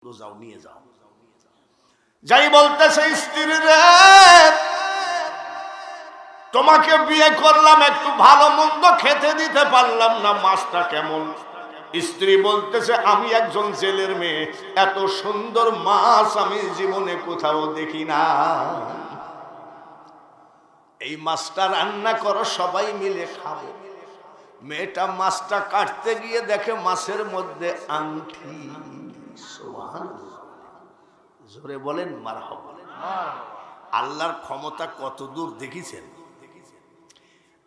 যাও নিয়ে যাও। যাই বলতেছে, স্ত্রী রে, তোমাকে বিয়ে করলাম, একটু ভালো মন্দ খেতে দিতে পারলাম না, মাছটা কেমন? স্ত্রী বলতেছে, আমি একজন জেলের মেয়ে, এত সুন্দর মাছ আমি জীবনে কোথাও দেখি না। এই মাছটা রান্না করো, সবাই মিলে খাবো। মেয়েটা মাছটা কাটতে গিয়ে দেখে মাছের মধ্যে আংটি। সুবহানাল্লাহ, জোরে বলেন মারহাবা। আল্লাহর ক্ষমতা কত দূর দেখেছেন।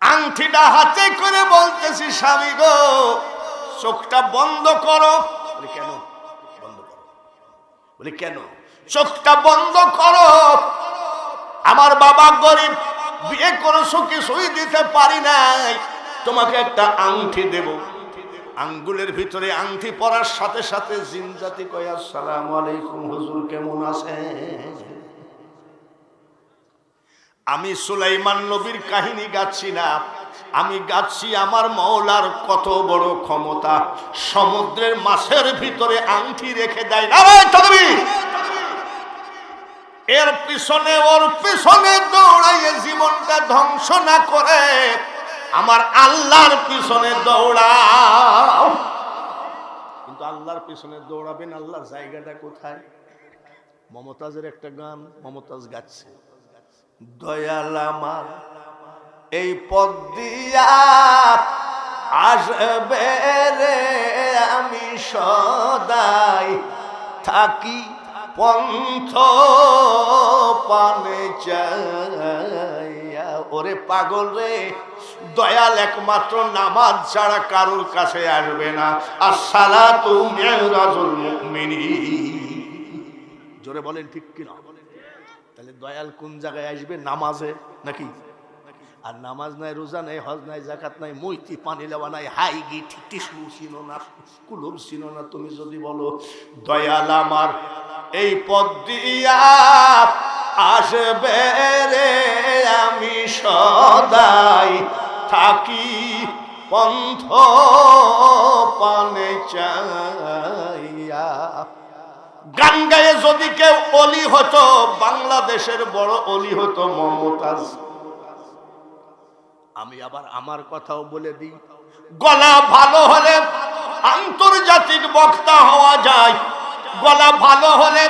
আংটিটা হাতে করে বলতেছি, স্বামী গো, চোখটা বন্ধ করো। বলে কেন বন্ধ করো? বলে কেন? চোখটা বন্ধ করো, আমার বাবা গরিব, বিয়ে করেছো, কিছুই দিতে পারি নাই, তোমাকে একটা আংটি দেব। আঙ্গুলের ভিতরে আংটি পরার সাথে সাথে জিন জাতি কয়, আসসালামু আলাইকুম হুজুর, কেমন আছেন? আমি সুলাইমান নবীর কাহিনী গাচ্ছি না, আমি গাচ্ছি আমার মওলার কত বড় ক্ষমতা। সমুদ্রের মাছের ভিতরে আংটি রেখে দেয় না। এর পিছনে ওর পিছনে দৌড়াইয়ে জীবনটা ধ্বংস না করে আমার আল্লাহর পিছনে দৌড়াও। কিন্তু আল্লাহর পিছনে দৌড়াবেন, আল্লাহর জায়গাটা কোথায়? মমতাজের একটা গান মমতাজ গাচ্ছে, দয়াল আমার এই পথ দিয়া আসবে রে, আমি সদাই থাকি পন্থ পানে চাইয়া। ওরে পাগল রে, দয়াল একমাত্র নামাজ ছাড়া কারোর কাছে আসবে না। আসসালাতু মিরাজুল মুমিনিন। জোরে বলেন ঠিক কিনা? তাহলে দয়াল কোন জায়গায় আসবে? নামাজে নাকি? আর নামাজ নাই, রোজা নাই, হজ নাই, জাকাত নাই, মইতি পানি লেওয়া নাই, হাই গি টিসু ছিল না, কুলুব ছিল না, তুমি যদি বলো দয়াল আমার এই পথ দিয়া আসবে রে, আমি সদাই থাকি পন্থ পানে চাইয়া। গান গায়ে যদি কেউ অলি হতো, বাংলাদেশের বড় অলি হতো মমতাজ। আমি আবার আমার কথাও বলে দিই, গলা ভালো হলে আন্তর্জাতিক বক্তা হওয়া যায়, গলা ভালো হলে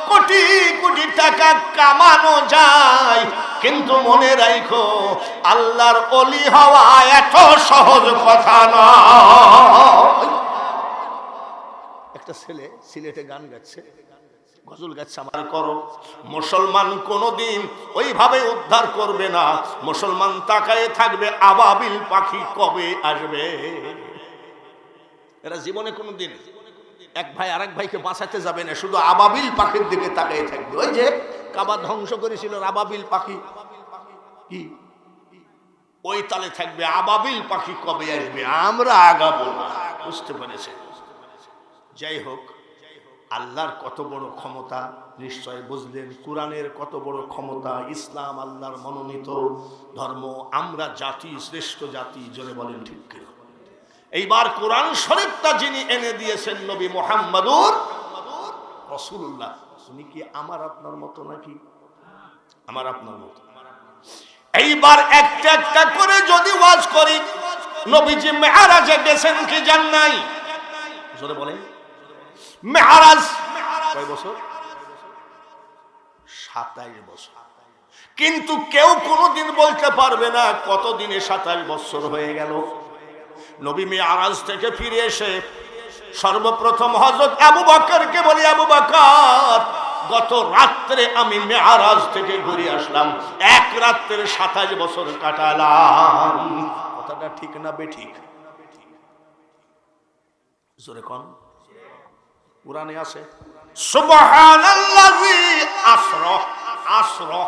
কোটি কোটি টাকা কামানো যায়, কিন্তু মনে রাখো আল্লাহর অলি হওয়া এত সহজ কথা নয়। একটা ছেলে সিলেটে গান গাচ্ছে, গজল গাচ্ছে, আমার করো। মুসলমান কোনদিন ওইভাবে উদ্ধার করবে না, মুসলমান তাকায়ে থাকবে আবাবিল পাখি কবে আসবে। এরা জীবনে কোনদিন এক ভাই আরেক ভাইকে বাঁচাতে যাবে না, শুধু আবাবিল পাখির দিকে তাকিয়ে থাকবে। ওই যে কাবা ধ্বংস করেছিল আবাবিল পাখি, কি ওই তালে থাকবে আবাবিল পাখি কবে আসবে, আমরা আগাবো না। বুঝতে পেরেছে? যাই হোক, আল্লাহর কত বড় ক্ষমতা নিশ্চয় বুঝলেন, কোরআনের কত বড় ক্ষমতা। ইসলাম আল্লাহর মনোনীত ধর্ম, আমরা জাতি, শ্রেষ্ঠ জাতি। জোরে বলেন ঠিক কিনা? এইবার কোরআন শরীফটা যিনি এনে দিয়েছেন নবী মুহাম্মদুর রাসূলুল্লাহ, উনি কি আমার আপনার মতো নাকি? আমার আপনার মতো। এইবার একটা একটা করে যদি ওয়াজ করি, নবীজি মেরাজে গেছেন কি যান নাই? জোরে বলেন। মেরাজ কয় বছর? 27 বছর। কিন্তু কেউ কোনোদিন বলতে পারবে না কতদিনে 27 বছর হয়ে গেল। নবী মেরাজ থেকে ফিরে এসে সর্বপ্রথম হযরত আবু বকরকে বলি, আবু বকর, গত রাত্রে আমি মেরাজ থেকে ঘুরে আসলাম, এক রাত্রে 27 বছর কাটালাম। কথাটা ঠিক না বেঠিক? জোরে কোন? কুরআনে আছে, সুবহানাল্লাযী আসরা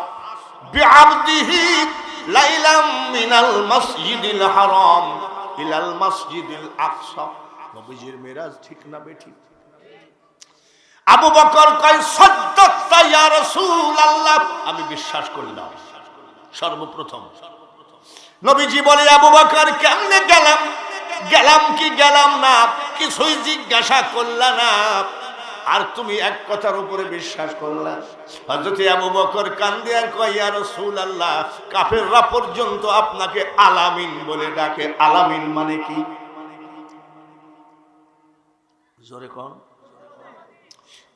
বিআবদিহি লাইলাম মিনাল মাসজিদিল হারাম ইলাল মাসজিদিল আকসা। নবীজির মেরাজ ঠিক না বেঠিক? আবু বকর কয়, সাদ্দাকতা ইয়া রাসূলুল্লাহ, আমি বিশ্বাস করলাম। সর্বপ্রথম নবীজি বলে, আবু বকর কেমনে গেলাম? গেলাম কি গেলাম না কিছুই জিজ্ঞাসা করলা না। আর তুমি এক কথার উপরে বিশ্বাস করলা। হযরত আবু বকর কান্দে আর কয়, ইয়া রাসূলুল্লাহ, কাফেররা পর্যন্ত আপনাকে আলামিন বলে ডাকে। আলামিন মানে কি? জোরে কোন।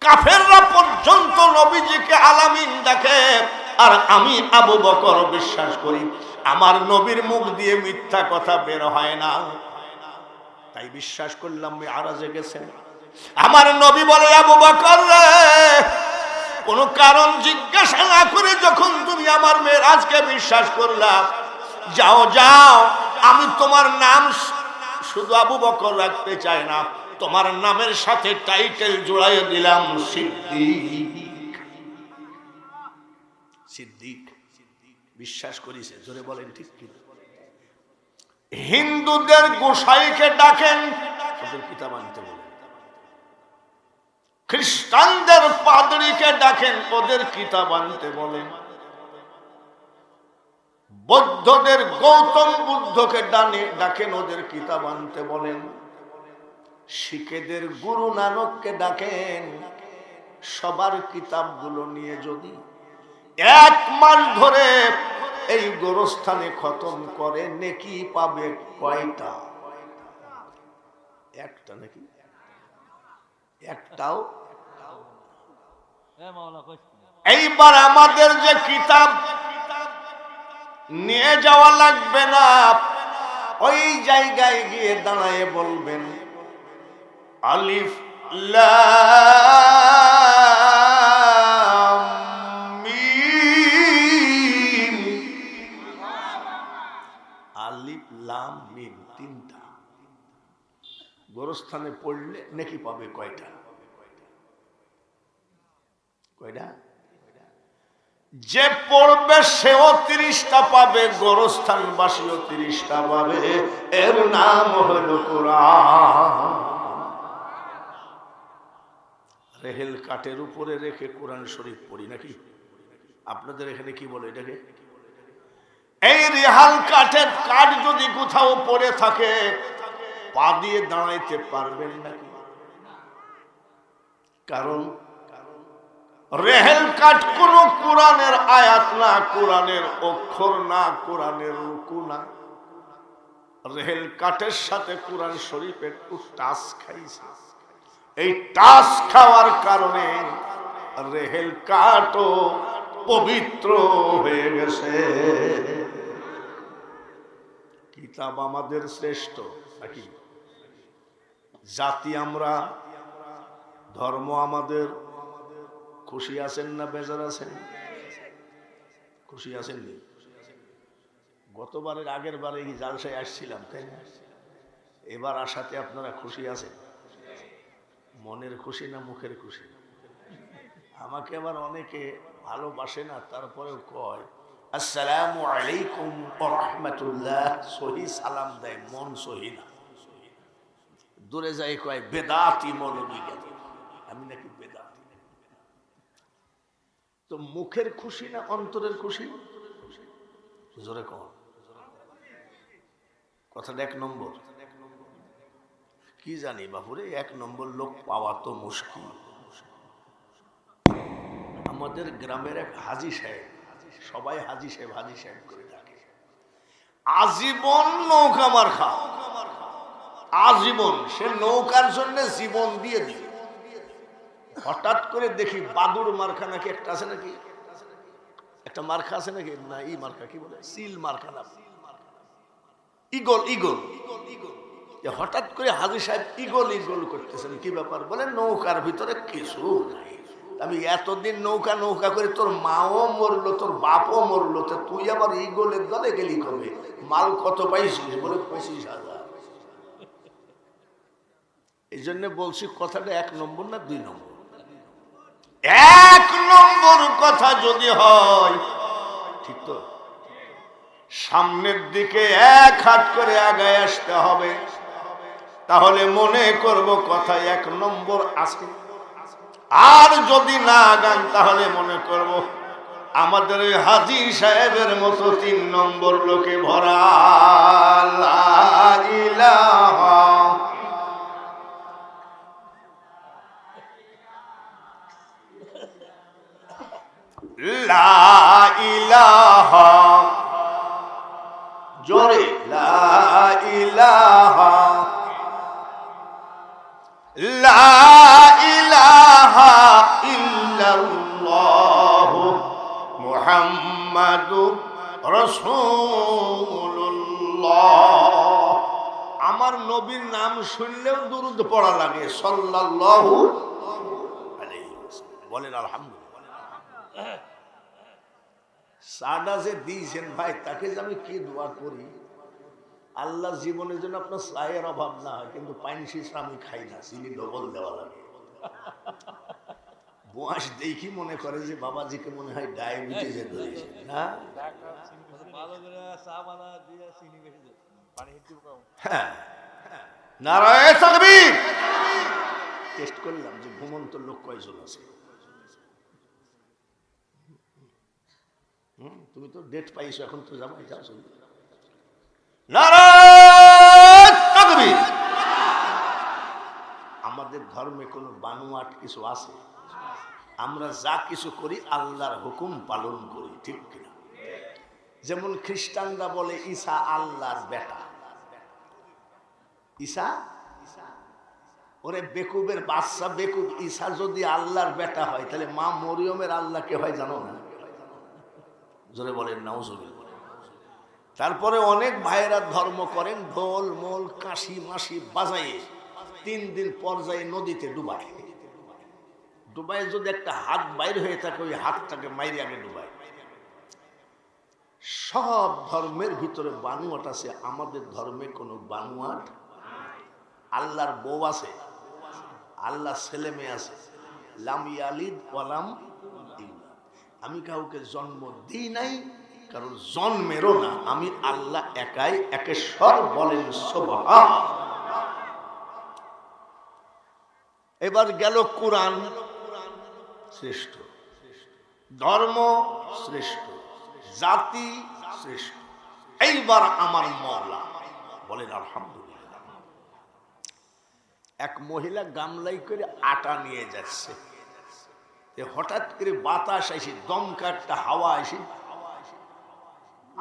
কাফেররা পর্যন্ত নবীজিকে আলামিন ডাকে, আর আমি আবু বকর বিশ্বাস করি আমার নবীর মুখ দিয়ে মিথ্যা কথা বের হয় না। তাই বিশ্বাস করলাম মেরাজে গেছেন। আমার নবী বলে, আবু বকর রে, কোন কারণ জিজ্ঞাসা না করে যখন তুমি আমার মেরাজকে বিশ্বাস করলা, যাও যাও, আমি তোমার নাম শুধু আবু বকর রাখতে চাই না, তোমার নামের সাথে টাইটেল জোড়াই দিলাম সিদ্দিক। সিদ্দিক বিশ্বাস করিছে, জোরে বলেন ঠিক কি? হিন্দুদের গোসাইকে ডাকেন, ওদের কিতাব আনতে বলেন। খ্রিস্টানদের পাদ্রীকে ডাকেন, ওদের কিতাব আনতে বলেন। বৌদ্ধদের গৌতম বুদ্ধকে ডাকেন, ওদের কিতাব আনতে বলেন। শিখেদের গুরু নানককে ডাকেন, সবার কিতাবগুলো নিয়ে যদি 1 মাস ধরে এই গোরস্থানে খতম করে, নেকি পাবে কয়টা? একটা নাকি? একটাও। এইবার আমাদের যে কিতাব নিয়ে যাওয়া লাগবে না, ওই জায়গায় গিয়ে দাঁড়ায় বলবেন আলিফ লাম মিম। আলিফ লাম মিম 3টা গোরস্থানে পড়লে নেকি পাবে কয়টা? কয়টা? যে পড়বে সেও 30টা পাবে, গোরস্থানবাসীও 30টা পাবে। এর নাম হলো কোরআন। রেহেল কাঠের উপরে রেখে কোরআন শরীফ পড়ি নাকি? আপনাদের এখানে কি বলে এটাকে? এই রেহাল কাঠের কাঠ যদি কোথাও পড়ে থাকে, পা দিয়ে দাঁড়াইতে পারবেন নাকি? কারণ রেহেল কাঠ কোন কোরআনের আয়াত না, কোরআনের অক্ষর না, কোরআনের রুকু না। রেহেল কাঠের সাথে কোরআন শরীফ একটু টাচ খাইছে। এই টাচ খাওয়ার কারণে রেহেল কাঠও পবিত্র হয়ে গেছে। কিতাব আমাদের শ্রেষ্ঠ নাকি? জাতি আমরা, ধর্ম আমাদের। খুশি আছেন না বেজার আছেন? খুশি আছেন নি? গতবারের আগের বারে এই জালসায় আসছিলাম, তাই না? এবার আসাতে আপনারা খুশি আছেন? মনের খুশি না মুখের খুশি? আমাকে আবার অনেকে ভালোবাসে না, তারপরেও কয় আসসালামু আলাইকুম ওয়া রাহমাতুল্লাহ, সহি সালাম দেয়, মন সহি না। দূরে যাই কয় বেদাতি মৌলবী গেল। আমি নাকি বেদাতি? তো মুখের খুশি না অন্তরের খুশি? জোরে কর। কথাটা 1 নম্বর। কি জানি বাপুরে, 1 নম্বর লোক পাওয়া তো মুশকিল। আমাদের গ্রামের এক হাজী সাহেব, সবাই হাজী সাহেব হাজী সাহেব করে ডাকে, আজীবন নৌকা মার্কা। আজীবন সে নৌকার জন্য জীবন দিয়ে দিল। হঠাৎ করে দেখি বাদুর মার্কা নাকি একটা আছে, নাকি একটা মার্কা আছে নাকি, না ই মার্কা কি বলে, সিল মার্কা না, ইগল। ইগল হঠাৎ করে হাজী সাহেব ইগল ইগল করতেছেন। কি ব্যাপার? বলে নৌকার ভিতরে কিছু নাই। আমি এতদিন নৌকা নৌকা করে তোর মাও মরলো, তোর বাপও মরলো, তো তুই আবার ইগলের দলে গেলি কবে? মাল কত পাইছিস? বলে 25,000। এই জন্য বলছি কথাটা 1 নম্বর না 2 নম্বর? 1 নম্বর কথা যদি হয়, ঠিক তো? সামনের দিকে 1 হাত করে আগায় আসতে হবে, তাহলে মনে করব কথায় 1 নম্বর আছে। আর যদি না গান, তাহলে মনে করব আমাদের ওই হাজী সাহেবের মতো 3 নম্বর লোকে ভরা। লা ইলাহা লা ইলাহা, জোরে লা ইলাহা, লা ইলাহা ইল্লাল্লাহ মুহাম্মাদুর রাসূলুল্লাহ। আমার নবীর নাম শুনলেও দুরূদ পড়া লাগে, সাল্লাল্লাহু আলাইহি ওয়াসাল্লাম। বলেন আলহামদুলিল্লাহ। সাদা যে দিয়েছেন ভাই, তাকে যে আমি কি দোয়া করি, আল্লাহ জীবনের জন্য আপনার চায়ের অভাব না হয়, কিন্তু পাইন শীষ আমি খাই না, চিনি ডবল দেওয়া লাগে। বয়স দেখি মনে করে যে বাবাজিকে মনে হয় ডায়াবেটিসে ধরেছে না। হ্যাঁ, নারায়ে তাকবীর। টেস্ট করলাম যে ঘুমন্ত লোক কয়জন আছে। তুমি তো ডেট পাইছো, এখন তো যাবো, যাও চলবে। নারায়ে তাকবীর। আমাদের ধর্মে কোনো বানোয়াট কিছু আছে? আমরা যা কিছু করি আল্লাহর হুকুম পালন করি, ঠিক কিনা? যেমন খ্রিস্টানরা বলে ঈসা আল্লাহর বেটা। ঈসা, ওরে বেকুবের বাচ্চা বেকুব, ঈসা যদি আল্লাহর বেটা হয় তাহলে মা মরিয়মের আল্লাহ কে হয় জানো না? জোরে বলেন নাউজুবিল্লাহ। তারপরে অনেক ভাইয়েরা ধর্ম করেন, ঢোল মোল কাশি মাসি বাজাইয়ে 3 দিন পর্যায়ে নদীতে ডুবায়। ডুবাই যদি একটা হাত বাইর হয়ে থাকে, ওই হাতটাকে মাইরে আগে ডুবায়। সব ধর্মের ভিতরে বানুয়াট আছে, আমাদের ধর্মে কোনো বানুয়াট। আল্লাহর বউ আছে, আল্লাহ ছেলে মেয়ে আছে, লাম ইয়ালিদ ওয়ালাম ইউলাদ। আমি কাউকে জন্ম দিই নাই, কারণ জন্মেরও না, আমি আল্লাহ একাই একেশ্বর। বলেন সুবহান। এবার গেল কোরআন শ্রেষ্ঠ, ধর্ম শ্রেষ্ঠ, জাতি শ্রেষ্ঠ। এইবার আমার মওলা বলেন আলহামদুলিল্লাহ। এক মহিলা গামলাই করে আটা নিয়ে যাচ্ছে, হঠাৎ করে বাতাস আসি, দমকারটা হাওয়া আসি,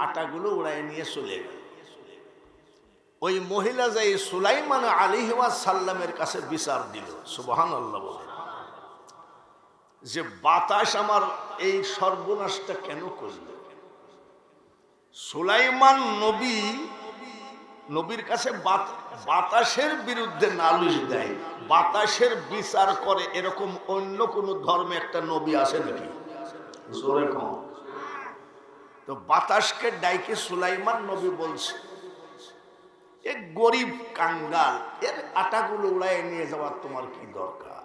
আটাগুলো উড়াই নিয়ে চলে গেল। ওই মহিলা যাই সুলাইমান আলাইহিস সালামের কাছে বিচার দিল। সুবহানাল্লাহ বলেন, যে বাতাস আমার এই সর্বনাশটা কেন করল? সুলাইমান নবীর কাছে বাতাসের বিরুদ্ধে নালিশ দেয়, বাতাসের বিচার করে, এরকম অন্য কোন ধর্মে একটা নবী আছে নাকি? জোরে কম। তো বাতাসকে ডাইকে সুলাইমান নবী বলছে, এক গরিব কাঙ্গাল, এর আটাগুলো উড়াই নিয়ে যাওয়ার তোমার কি দরকার?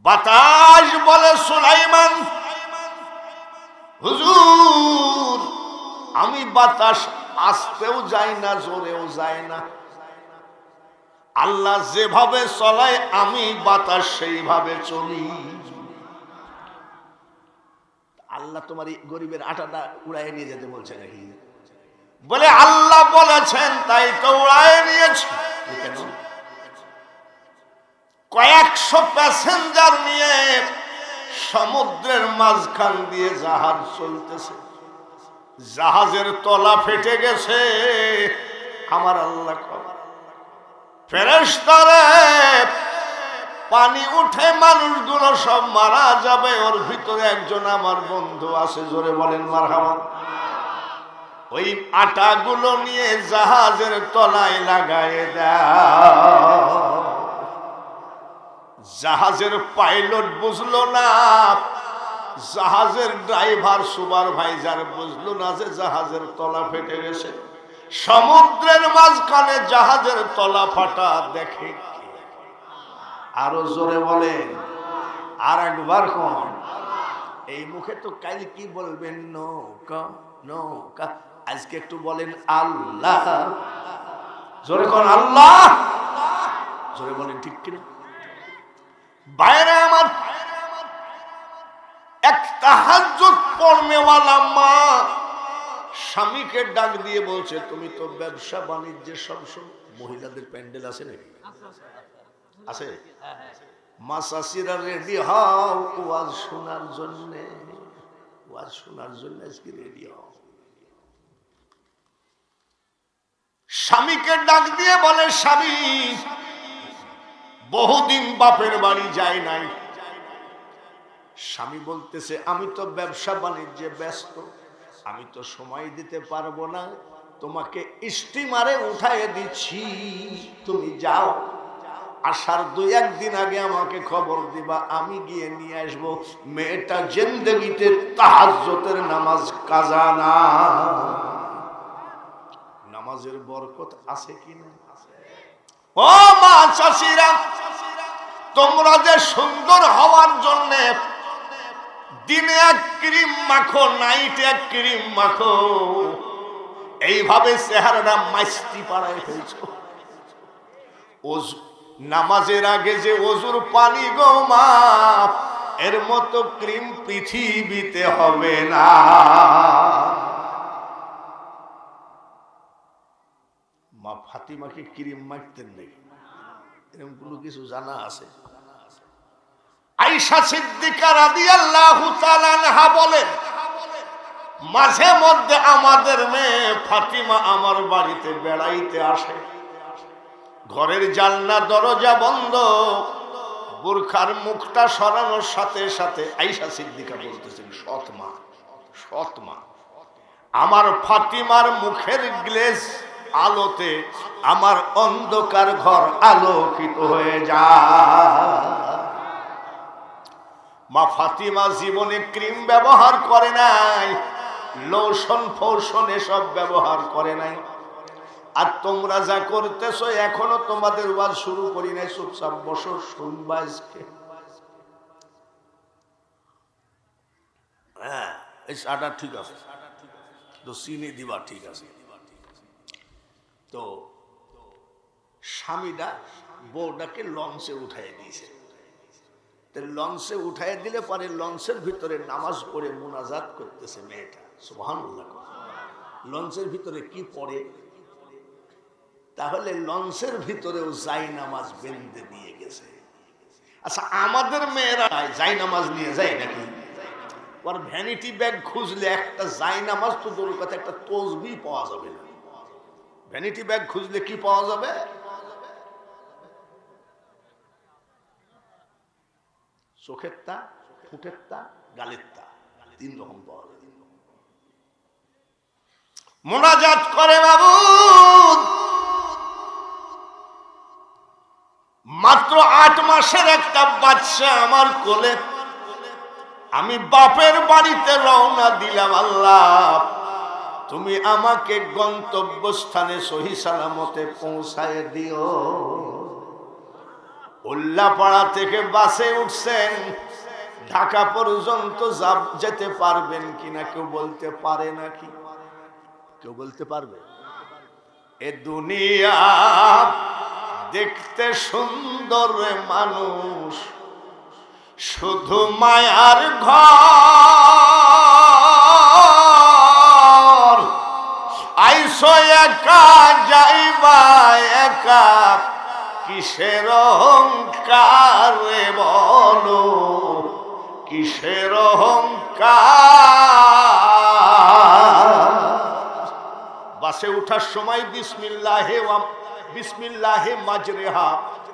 বাতাস বলে, সুলাইমান হুজুর, আমি বাতাস আসতেও যাই না, জোরেও যায় না, আল্লাহ যেভাবে চলায় আমি বাতাস সেইভাবে চলি। আল্লাহ তোমার এই গরিবের আটাটা উড়াই নিয়ে যেতে বলছে নাকি? বলে আল্লাহ বলেছেন তাই তো উড়াই নিয়েছে। কেন? কয়েকশো প্যাসেঞ্জার নিয়ে সমুদ্রের মাঝখান দিয়ে জাহাজ চলতেছে, জাহাজের তলা ফেটে গেছে। আমার আল্লাহ ফেরেশতারে, পানি উঠে মানুষগুলো সব মারা যাবে, ওর ভিতরে একজন আমার বন্ধু আছে, জোরে বলেন মারহাবা। ওই আটাগুলো নিয়ে জাহাজের তলায় লাগায় দাও। জাহাজের পাইলট বুঝলো না, জাহাজের ড্রাইভার সুপারভাইজার বুঝলো না যে জাহাজের তলা ফেটে গেছে। সমুদ্রের মাঝখানে জাহাজের তলা ফাটা দেখে। আরো জোরে বলেন, আর একবার কোন। এই মুখে তো কাল কি বলবেন? নৌকা নৌকা। আজকে একটু বলেন আল্লাহ, জোরে কোন আল্লাহ, জোরে বলেন ঠিক কিনা? বাইরে আমার এক তাহাজ্জুদ পড়নেওয়ালা মা স্বামীকে ডাক দিয়ে বলছে, তুমি তো ব্যবসা বাণিজ্যের সবসময়, মহিলাদের প্যান্ডেল আছে নাকি? আছে। মা চাচিরা রেডি হও ওয়াজ শোনার জন্যে, ওয়াজ শোনার জন্য আজকে রেডি হও। স্বামীকে ডাক দিয়ে বলে, স্বামী বহুদিন বাপের বাড়ি যায় নাই। স্বামী বলতেছে, আমি তো ব্যবসা বাণিজ্যে ব্যস্ত, আমি তো সময় দিতে পারবো না, তোমাকে স্টিমারে উঠাইয়ে দিচ্ছি, তুমি যাও, আসার 2-1 দিন আগে আমাকে খবর দিবা, আমি গিয়ে নিয়ে আসবো। মেয়েটা জিন্দেগিতে তাহাজ্জুদের নামাজ কাজা না। নামাজের বরকত আছে কি না? ও মা চাচিরা, তোমরা যে সুন্দর হওয়ার জন্য দিনে 1 ক্রিম মাখো, নাইটে 1 ক্রিম মাখো, এইভাবে চেহারাটা মাইস্তি পাড়ায় ফেলছো। নামাজের আগে যে ওযুর পানি গো মা, এর মতো ক্রিম পৃথিবীতে হবে না। মা ফাতিমাকে ক্রিম মাখতেন নাকি? এরকম কোনো কিছু জানা আছে? আয়েশা সিদ্দিকা রাদিয়াল্লাহু তাআলা আনহা বলেন, মাঝে মধ্যে আমাদের মেয়ে ফাতিমা আমার বাড়িতে বেড়াইতে আসে, ঘরের জানলা দরজা বন্ধ, বুরখার মুখটা সরানোর সাথে সাথে আয়েশা সিদ্দিকা বলতেছেন, সৎ মা, আমার ফাতিমার মুখের গ্লেজ আলোতে আমার অন্ধকার ঘর আলোকিত হয়ে যায়। মা ফাতিমা জীবনে ক্রিম ব্যবহার করে নাই, লোশন ফৌশন এসব ব্যবহার করে নাই। আর তোমরা যা করতেছো, এখনো তোমাদের ওয়াজ শুরু করি নাই, চুপচাপ বসো, শুনবা আজকে। হ্যাঁ, এই চাটা ঠিক আছে, তো চিনি দিবা, ঠিক আছে। তো স্বামীটা বউটাকে লঞ্চে উঠাই দিয়েছে। লঞ্চে উঠাই দিলে পরে লঞ্চের ভিতরে নামাজ পড়ে মুনাজাত করতেছে মেয়েটা, সুবহানাল্লাহ। লঞ্চের ভিতরে কি পড়ে? তাহলে লঞ্চের ভিতরেও জাই নামাজ বেঁধে দিয়ে গেছে। আচ্ছা, আমাদের মেয়েরা জাই নামাজ নিয়ে যায় নাকি? ওর ভ্যানিটি ব্যাগ খুঁজলে একটা জাই নামাজ তো দূরের কথা, একটা তসবিহ পাওয়া যাবে না। ভ্যানিটি ব্যাগ খুঁজলে কি পাওয়া যাবে? চোখের তা, ঠোঁটের তা, গালের তা, 3 রকম পাওয়া যাবে। মুনাজাত করে, মাবুদ মাত্র 8 মাসের একটা বাচ্চা আমার কোলে, আমি বাপের বাড়িতে রওনা দিলাম, আল্লাহ তুমি আমাকে গন্তব্যস্থানে সহি সালামতে পৌঁছায় দিও। উল্লাপাড়া থেকে বাসে উঠছেন, ঢাকা পর্যন্ত যেতে পারবেন কিনা কেউ বলতে পারে নাকি? কেউ বলতে পারবে? এ দুনিয়া দেখতে সুন্দর মানুষ, শুধু মায়ার ঘর, আইসো একা যাইবা একা, কিসের অহংকার বলো, কিসের অহংকার। বাসে উঠার সময় বিসমিল্লাহে মাজরেহা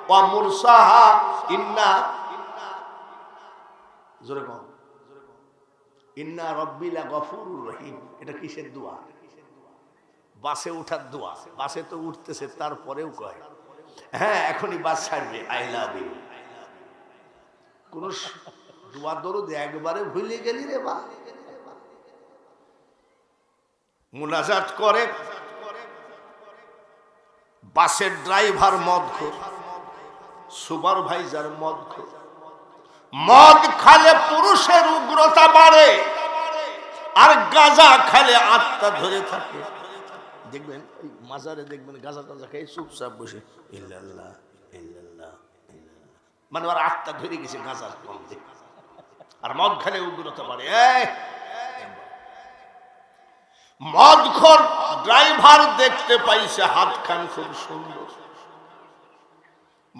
ওয়া মুরসাহা ইন্না, জোরে কম, ইন্না রাব্বি লাগফুরুর রহিম। এটা কিসের দোয়া? বাসে উঠার দোয়া। বাসে তো উঠতেছে, তারপরেও কয়, হ্যাঁ এখনই বাস ছাড়বে, আই লাভ ইউ। কোন দোয়া দরুদ একবারে ভুলে গেলি রে বা। মুনাজাত করে, বাসের ড্রাইভার মদখোর, সুপারভাইজার মদখোর। মদ খালে পুরুষের উগ্রতা বাড়ে, আর গাঁজা খালে আত্মা ধরে থাকে। দেখবেন ওই মাজারে দেখবেন গাঁজা টাজা খেয়ে চুপচাপ বসে ইল্লাল্লাহ ইল্লাল্লাহ, মানে ওর আত্মা ধরে গেছে গাঁজার গন্ধে। আর মদ খেলে উগ্রতা বাড়ে। মদখোর ড্রাইভার দেখতে পাইছে হাত খান খুব সুন্দর,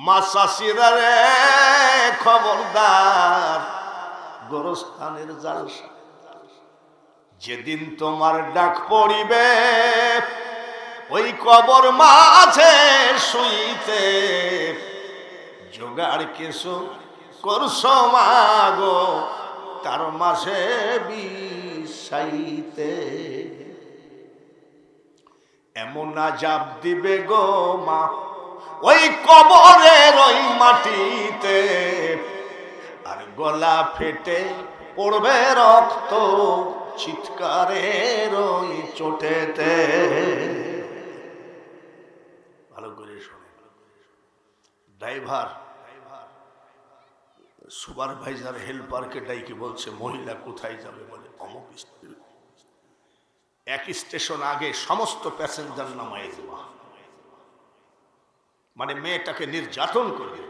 মাসাসিরা রে খবরদার, গোরস্থানের জালসা, যেদিন তোমার ডাক পড়িবে ওই কবর মাঝে শুইতে, জোগাড় কিছু করছো মাগো তার মাঝে বিষাইতে। এমন আযাব দিবে গো মা ওই কবরের ওই মাটিতে, আর গলা ফেটে পড়বে রক্ত চিৎকারের ওই চোটেতে। ভালো করে শোনে। ড্রাইভার সুপারভাইজার হেল্পারকে ডাইকে বলছে মহিলা কোথায় যাবে, বলে অমুক স্টেশন। এক স্টেশন আগে সমস্ত প্যাসেঞ্জার নামায় দেওয়া, মানে মেয়েটাকে নির্যাতন করবে।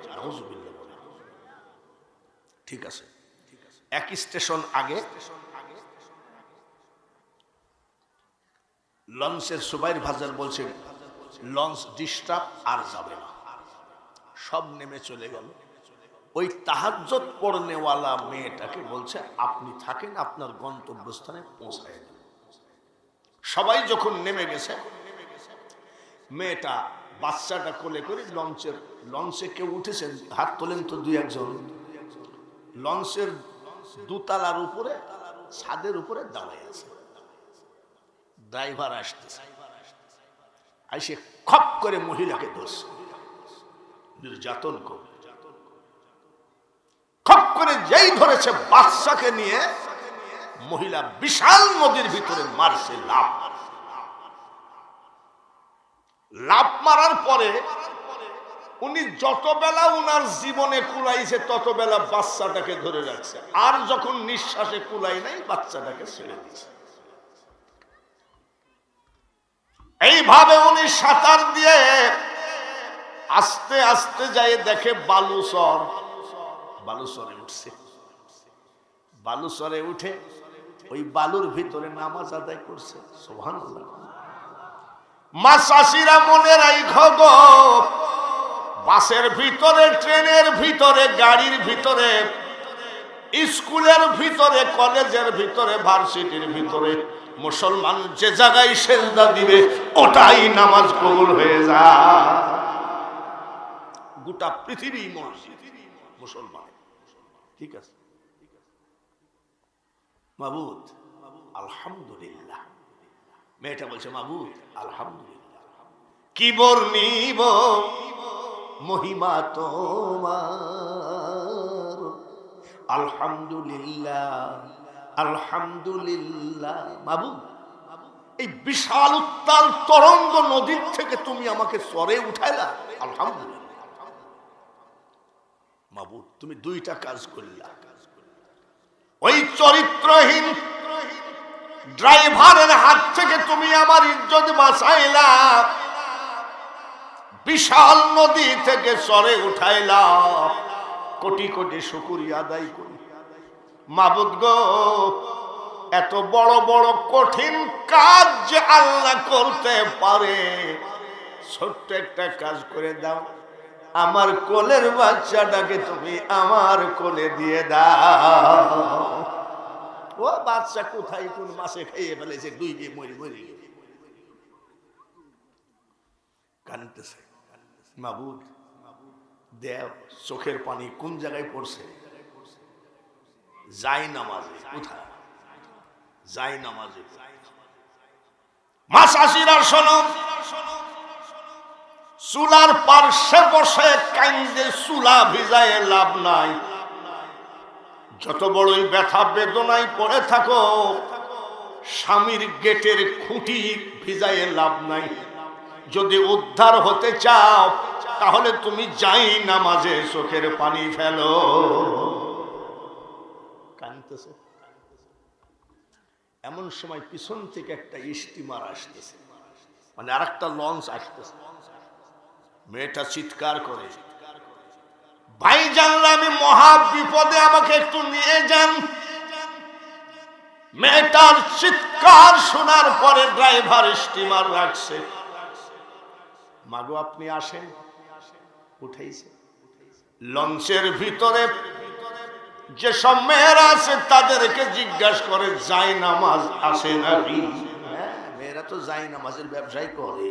ঠিক আছে, এক স্টেশন আগে লঞ্চের সুপারভাইজার বলছে লঞ্চ ডিস্টার্ব, আর যাবে না, সব নেমে চলে গেল। ওই তাহাজ্জুদ পড়নেওয়ালা মেয়েটাকে বলছে আপনি থাকেন, আপনার গন্তব্যস্থানে পৌঁছায় দেন। সবাই যখন নেমে গেছে, মেয়েটা বাচ্চাটা কোলে করে লঞ্চে কেউ উঠেছেন, হাত তোলেন তো দুই একজন। লঞ্চের দোতলার উপরে, ছাদের উপরে দাঁড়ায় আছে। ড্রাইভার আসতেছে, আইসে খপ করে মহিলাকে ধরছে, নির্যাতন করে। খপ করে যেই ধরেছে বাচ্চাকে নিয়ে মহিলা বিশাল নদীর ভিতরে মারছে লাফ মারার পরে উনি যত বেলা উনার জীবনে কুলাইছে তত বেলা বাচ্চাটাকে ধরে রাখছে, আর যখন নিঃশ্বাসে কুলাই নাই বাচ্চাটাকে ছেড়ে দিচ্ছে। এইভাবে উনি সাঁতার দিয়ে আস্তে আস্তে যায়, দেখে বালুচরে উঠছে। বালুচরে উঠে ওই বালুর ভিতরে নামাজ আদায় করছে। সুবহানাল্লাহ। মা চাষিরা মনে রাখো গো, বাসের ভিতরে, ট্রেনের ভিতরে, গাড়ির ভিতরে, স্কুলের ভিতরে, কলেজের ভিতরে, ভার্সিটির ভিতরে মুসলমান যে জায়গায় সেজদা দিবে ওটাই নামাজ কবুল হয়ে যায়। গোটা পৃথিবী মসজিদ মুসলমান। ঠিক আছে, মাবুদ আলহামদুলিল্লাহ। মেয়েটা বলছে মাবুদ আলহামদুলিল্লাহ, কি বর্ণিব মহিমা তোমার, আলহামদুলিল্লাহ আলহামদুলিল্লাহ। মাবুদ, এই বিশাল উত্তাল তরঙ্গ নদীর থেকে তুমি আমাকে সরে উঠাইলা, আলহামদুলিল্লাহ। মাবুদ, তুমি দুইটা কাজ করলা। ওই চরিত্রহীন ড্রাইভারের হাত থেকে তুমি আমার ইজ্জত বাঁচাইলা, বিশাল নদী থেকে সরে উঠাইলা, কোটি কোটি শুকরিয়া আদায় করি। মাবুদ গো, এত বড় বড় কঠিন কাজ যে আল্লাহ করতে পারে, ছোট্ট একটা কাজ করে দাও, আমার কোলের বাচ্চাটাকে তুমি আমার কোলে দিয়ে দাও। ও বাচ্চা কোথায় কোন মাসে খেয়ে ফেলেছে, দুই দিয়ে মরে মরে গেছে, কাঁদতেছে। মাবুদ দেও, চোখের পানি কোন জায়গায় পড়ছে? যাই নামাজে। কোথায়? যাই নামাজে। মা চাষিরা শোনো, চুলার পার্শ্বে বসে কাইন্দে, চুলা ভিজায় লাভ নাই। যত বড়ই ব্যথা বেদনায় পড়ে থাকো, স্বামীর গেটের খুঁটি ভিজায় লাভ নাই। যদি উদ্ধার হতে চাও তাহলে তুমি যাই নামাজে চোখের পানি ফেলো। কাঁদতেছে। এমন সময় পিছন থেকে একটা স্টিমার আসতেছে, মানে আর একটা লঞ্চ আসতেছে। মেয়েটা চিৎকার করে, ভাই জানলে আমি মহা বিপদে, আমাকে একটু নিয়ে যান। মেয়েটার চিৎকার শোনার পরে ড্রাইভার স্টিমার রাখছে। মাগো আপনি আসেন, উঠাইছে। লঞ্চের ভিতরে যেসব মেয়েরা আছে তাদেরকে জিজ্ঞাসা করে যাই নামাজ আসে নাকি? মেয়েরা তো যাই নামাজের ব্যবসায় করে,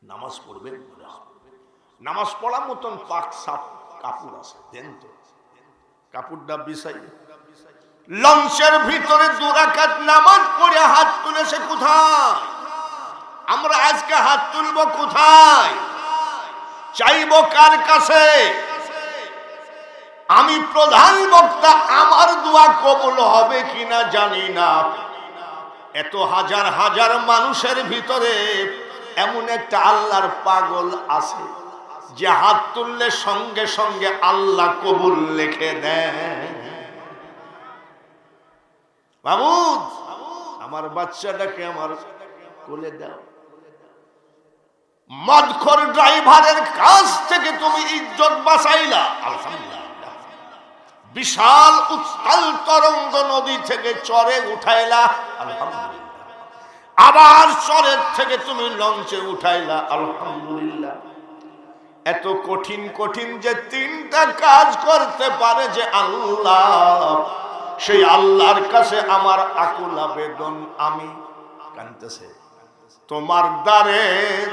নামাজ পড়বেন, নামাজ পড়ার মতন পাক সাপ কাপড় আছে, দেন তো কাপড়টা বিছাই। লঞ্চের ভিতরে 2 রাকাত নামাজ পড়ে হাত তুলেছে কোথায়? আমরা আজকে হাত তুলবো কোথায়? চাইবো কার কাছে? আমি প্রধান বক্তা, আমার দোয়া কবুল হবে কিনা জানি না। এত হাজার হাজার মানুষের ভিতরে এমন একটা আল্লাহর পাগল আছে যে হাত তুললে সঙ্গে সঙ্গে আল্লাহ কবুল লিখে দেন। মাহমুদ, আমার বাচ্চাটাকে আমার কোলে দাও। মদখোর ড্রাইভারের কাছ থেকে তুমি ইজ্জত বাঁচাইলা, আলহামদুলিল্লাহ। বিশাল উত্তাল তরঙ্গ নদী থেকে চরে উঠাইলা, আলহামদুলিল্লাহ। আবার চরের থেকে তুমি লঞ্চে উঠাইলা, আলহামদুলিল্লাহ। এত কঠিন কঠিন যে 3টা কাজ করতে পারে যে আল্লাহ, সেই আল্লাহর কাছে আমার আকুল আবেদন, আমি কাঁদতেছে তোমার দ্বারের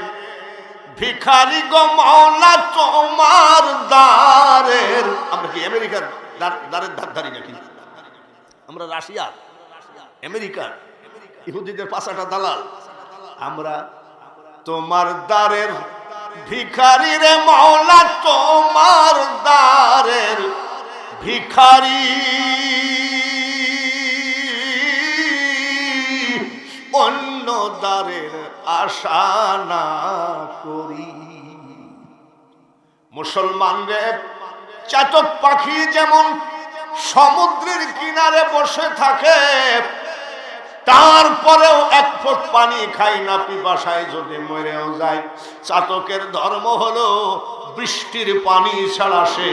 ভিখারি গো মাওলা, তোমার দ্বারের। আমরা কি আমেরিকার দ্বারের ধারধারি নাকি? আমরা রাশিয়ার, আমেরিকার, ইহুদিদের 5টা দালাল। আমরা তোমার দ্বারের ভিখারি রে মাওলা, তোমার দ্বারের ভিখারি, অন্য দ্বারের আশা না করি। মুসলমানদের চাতক পাখি যেমন সমুদ্রের কিনারে বসে থাকে, তারপরেও 1 ফোঁটা পানি খায় না, পিপাসায় যদি মরেও যায়। চাতকের ধর্ম হলো বৃষ্টির পানি ছাড়া সে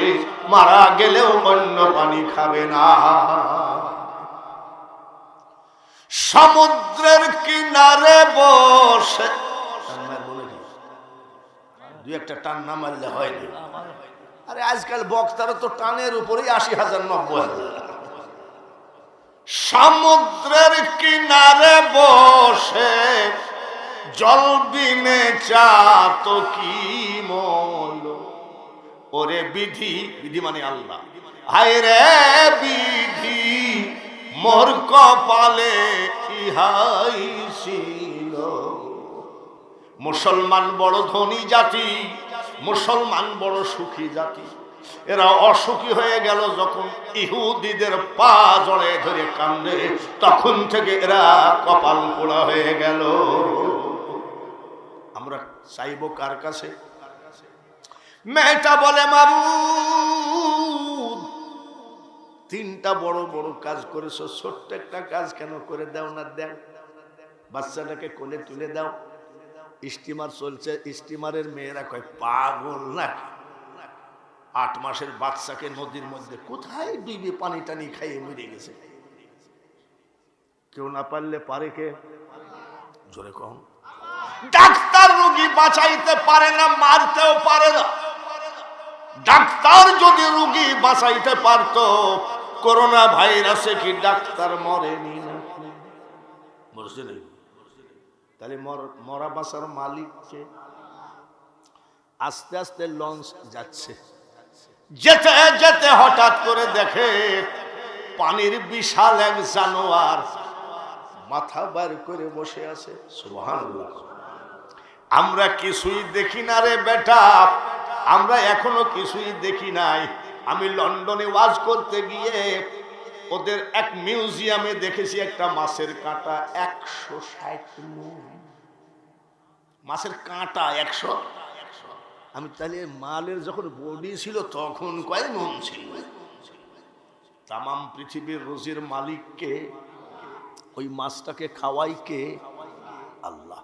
মারা গেলেও অন্য পানি খাবে না। সমুদ্রের কিনারে বসে, 2-1টা টান না মারলে হয় না। আরে আজকাল বক্তারা তো টানের উপরেই 80,000 90,000। সমুদ্রের কিনারে বসে জল বিনে চাত কি মল, ওরে বিধি, বিধি মানে আল্লাহ, হায় রে বিধি মোর কপালে ইহাই ছিল। মুসলমান বড় ধনী জাতি, মুসলমান বড় সুখী জাতি। এরা অসুখী হয়ে গেল যখন ইহুদিদের পা জড়ে ধরে কান্দে, তখন থেকে এরা কপাল পোড়া হয়ে গেল। আমরা চাইবো কার কাছে? মেয়েটা বলে মাবুদ, 3টা বড় বড় কাজ করেছো, ছোট্ট একটা কাজ কেন করে দাও না? দেও, বাচ্চাটাকে কোলে তুলে দাও। স্টিমার চলছে, স্টিমারের মেয়েরা কয় পাগল নাকি? 8 মাসের বাচ্চাকে নদীর মধ্যে কোথায় ডুবে পানি টানি খাইয়ে মরে গেছে। কেউ না পারলে পারে কে? জোরে কম। ডাক্তার রোগী বাঁচাইতে পারে না, মারতেও পারে না। ডাক্তার যদি রোগী বাঁচাইতে পারত, করোনা ভাইরাসে কি ডাক্তার মরেনি না? মরছে না? তাহলে মরা বাঁচার মালিক কে? আস্তে আস্তে লঞ্চ যাচ্ছে, যেতে যেতে হঠাৎ করে দেখে পানির বিশাল এক জানোয়ার মাথা বার করে বসে আছে। সুবহানাল্লাহ। আমরা কিছুই দেখি না রে বেটা, আমরা এখনো কিছুই দেখি নাই। আমি লন্ডনে ওয়াজ করতে গিয়ে ওদের এক মিউজিয়ামে দেখেছি একটা মাছের কাঁটা 160 মণ। মাছের কাঁটা 100। আমি তাহলে মালের যখন বডি ছিল তখন কয় মন ছিল? তামাম পৃথিবীর রোজির মালিককে, ওই মাছটাকে খাওয়াই কে? আল্লাহ।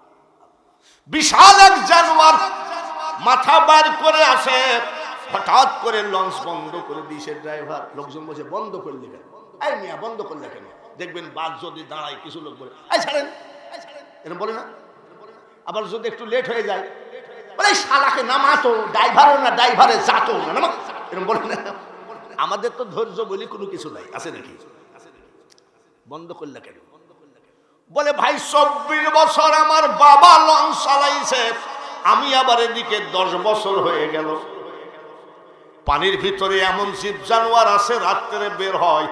বিশাল এক জানোয়ার মাথা বার করে আসে, হঠাৎ করে লঞ্চ বন্ধ করে দিয়েছে ড্রাইভার। লোকজন বলছে বন্ধ করলে কেন? এই মিয়া বন্ধ করলে কেন? দেখবেন বাস যদি দাঁড়ায় কিছু লোক বলে এই ছাড়েন, এরকম বলে না? আবার যদি একটু লেট হয়ে যায়, বলে শালাকে নামাতো, ড্রাইভারও না ড্রাইভারে যাতো না, নামা, এরকম বলে না। আমাদের তো ধৈর্য বলি কোনো কিছু নাই, আছে নাকি? বন্ধ করলে কেন? বলে ভাই 24 বছর আমার বাবা লঞ্চ চালাইছে, আমি আবার এদিকে 10 বছর হয়ে গেল। পানির ভিতরে এমন জীব জানোয়ার আছে রাত্রে বের হয়।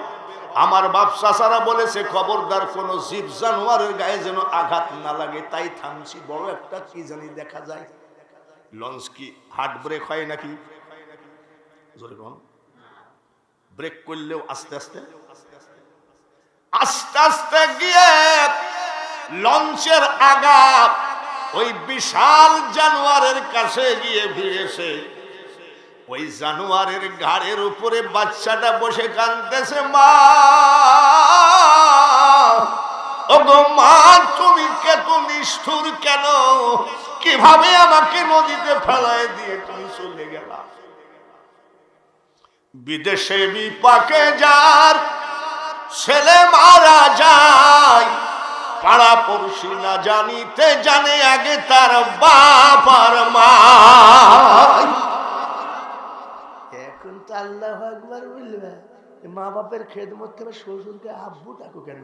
আমার বাপ চাচারা বলেছে খবরদার কোন জীব জানোয়ারের গায়ে যেন আঘাত না লাগে, তাই থামছি। বড় একটা কি জানি দেখা যায়, লঞ্চ কি হার্ড ব্রেক হয় নাকি? জোরে কোন ব্রেক করলেও আস্তে আস্তে আস্তে আস্তে গিয়ে লঞ্চের আগা ওই বিশাল জানোয়ারের কাছে গিয়ে ভিড়েছে। ওই জানোয়ারের ঘাড়ের উপরে বাচ্চাটা বসে কাঁদতেছে, মা ওগো মা, তুমি কত নিষ্ঠুর কেন? কিভাবে আমাকে নদীতে ফেলায় দিয়ে তুমি চলে গেলা? বিদেশে বিপাকে যার ছেলে মারা যায়, পাড়া পড়শি না জানিতে জানে আগে তার বাপ আর মা। এখন তো আল্লাহু আকবার বলবে, মা বাপের খেদমত করে শ্বশুরকে আব্বু ডাকো কেন?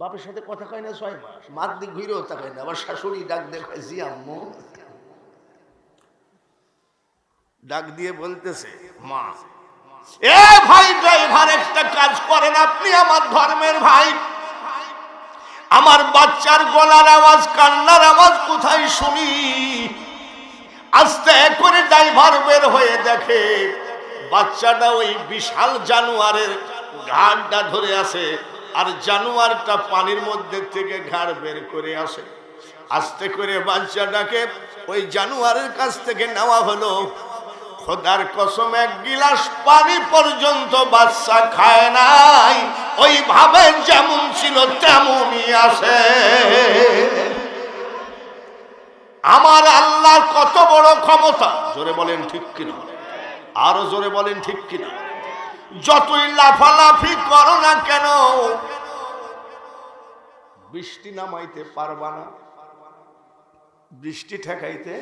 বাপের সাথে কথা কয় না 6 মাস, মার দিক ঘুরেও তাকায় না, আবার শাশুড়ি ডাক দেখায় জি আম্মু, ডাক দিয়ে বলতেছে মা। এ ভাই ড্রাইভার, একটা কাজ করেন আপনি, আমার ধর্মের ভাই, আমার বাচ্চার গলার আওয়াজ কান্নার আওয়াজ কোথায় শুনি? আস্তে করে ড্রাইভার বের হয়ে দেখে বাচ্চাটা ওই বিশাল জানোয়ারের ঘাড়টা ধরে আছে, আর জানোয়ারটা পানির মধ্যে থেকে ঘাড় বের করে আসে। আস্তে করে বাচ্চাটাকে ওই জানোয়ারের কাছ থেকে নেওয়া হলো। খোদার কসম 1 গিলাস পানি পর্যন্ত বাচ্চা খায় নাই, ওইভাবে যেমন ছিল তেমনই আসে। আমার আল্লাহর কত বড় ক্ষমতা! জোরে বলেন ঠিক কিনা, আরো জোরে বলেন ঠিক কিনা। যতই লাফালাফি করো না কেন, বৃষ্টি নামাইতে পারবা না, বৃষ্টি ঠেকাইতে।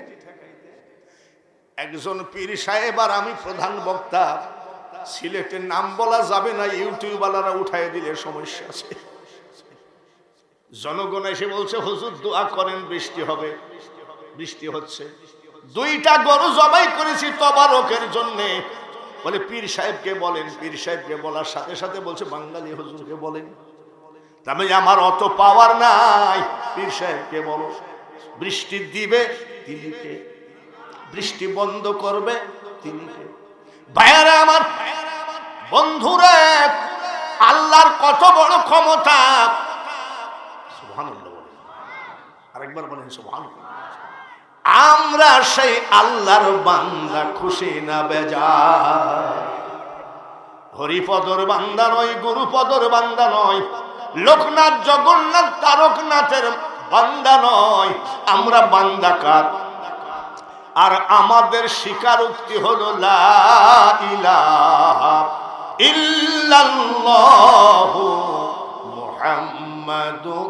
একজন পীর সাহেব আর আমি প্রধান বক্তা, সিলেটের নাম বলা যাবে না, ইউটিউবওয়ালারা উঠাই দিলে সমস্যা আছে। জনগণ এসে বলছে হুজুর দোয়া করেন বৃষ্টি হবে, বৃষ্টি হচ্ছে। 2টা গরু জবাই করেছি তবারকের জন্যে। বলে পীর সাহেবকে বলেন, পীর সাহেবকে বলার সাথে সাথে বলছে বাঙালি হুজুরকে বলেন। তবে আমার অত পাওয়ার নাই, পীর সাহেবকে বলো। বৃষ্টি দিবে তিনি কে, বৃষ্টি বন্ধ করবে তিনি কে। ভাইয়ারা আমার, বন্ধুরা, আল্লাহর কত বড় ক্ষমতা! সুবহানাল্লাহ বলেন, আরেকবার বলেন সুবহানাল্লাহ। আমরা সেই আল্লাহর বান্দা, খুশি না বেজার। হরিপদর বান্দা নয়, গুরুপদর বান্দা নয়, লোকনাথ জগন্নাথ তারকনাথের বান্দা নয়। আমরা বান্দা কার? আর আমাদের স্বীকারোক্তি হলো লা ইলাহা ইল্লাল্লাহু মুহাম্মাদুর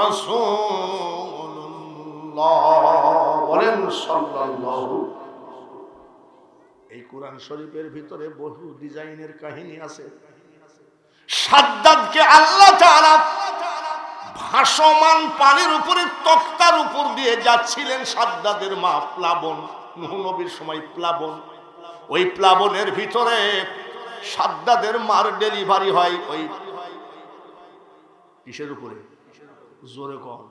রাসূলুল্লাহ। বলেন সাল্লাল্লাহু। এই কোরআন শরীফের ভিতরে বহু ডিজাইনের কাহিনী আছে। সাদ্দাদকে আল্লাহ তাআলা ভাসমান পানির উপরে তক্তার উপর দিয়ে যাচ্ছিলেন। সাদ্দাদের মা প্লাবন, নূহ নবীর সময় প্লাবন। ওই প্লাবনের ভিতরে সাদ্দাদের মার ডেলিভারি হয়। ওই কিসের উপরে? জোরে কম।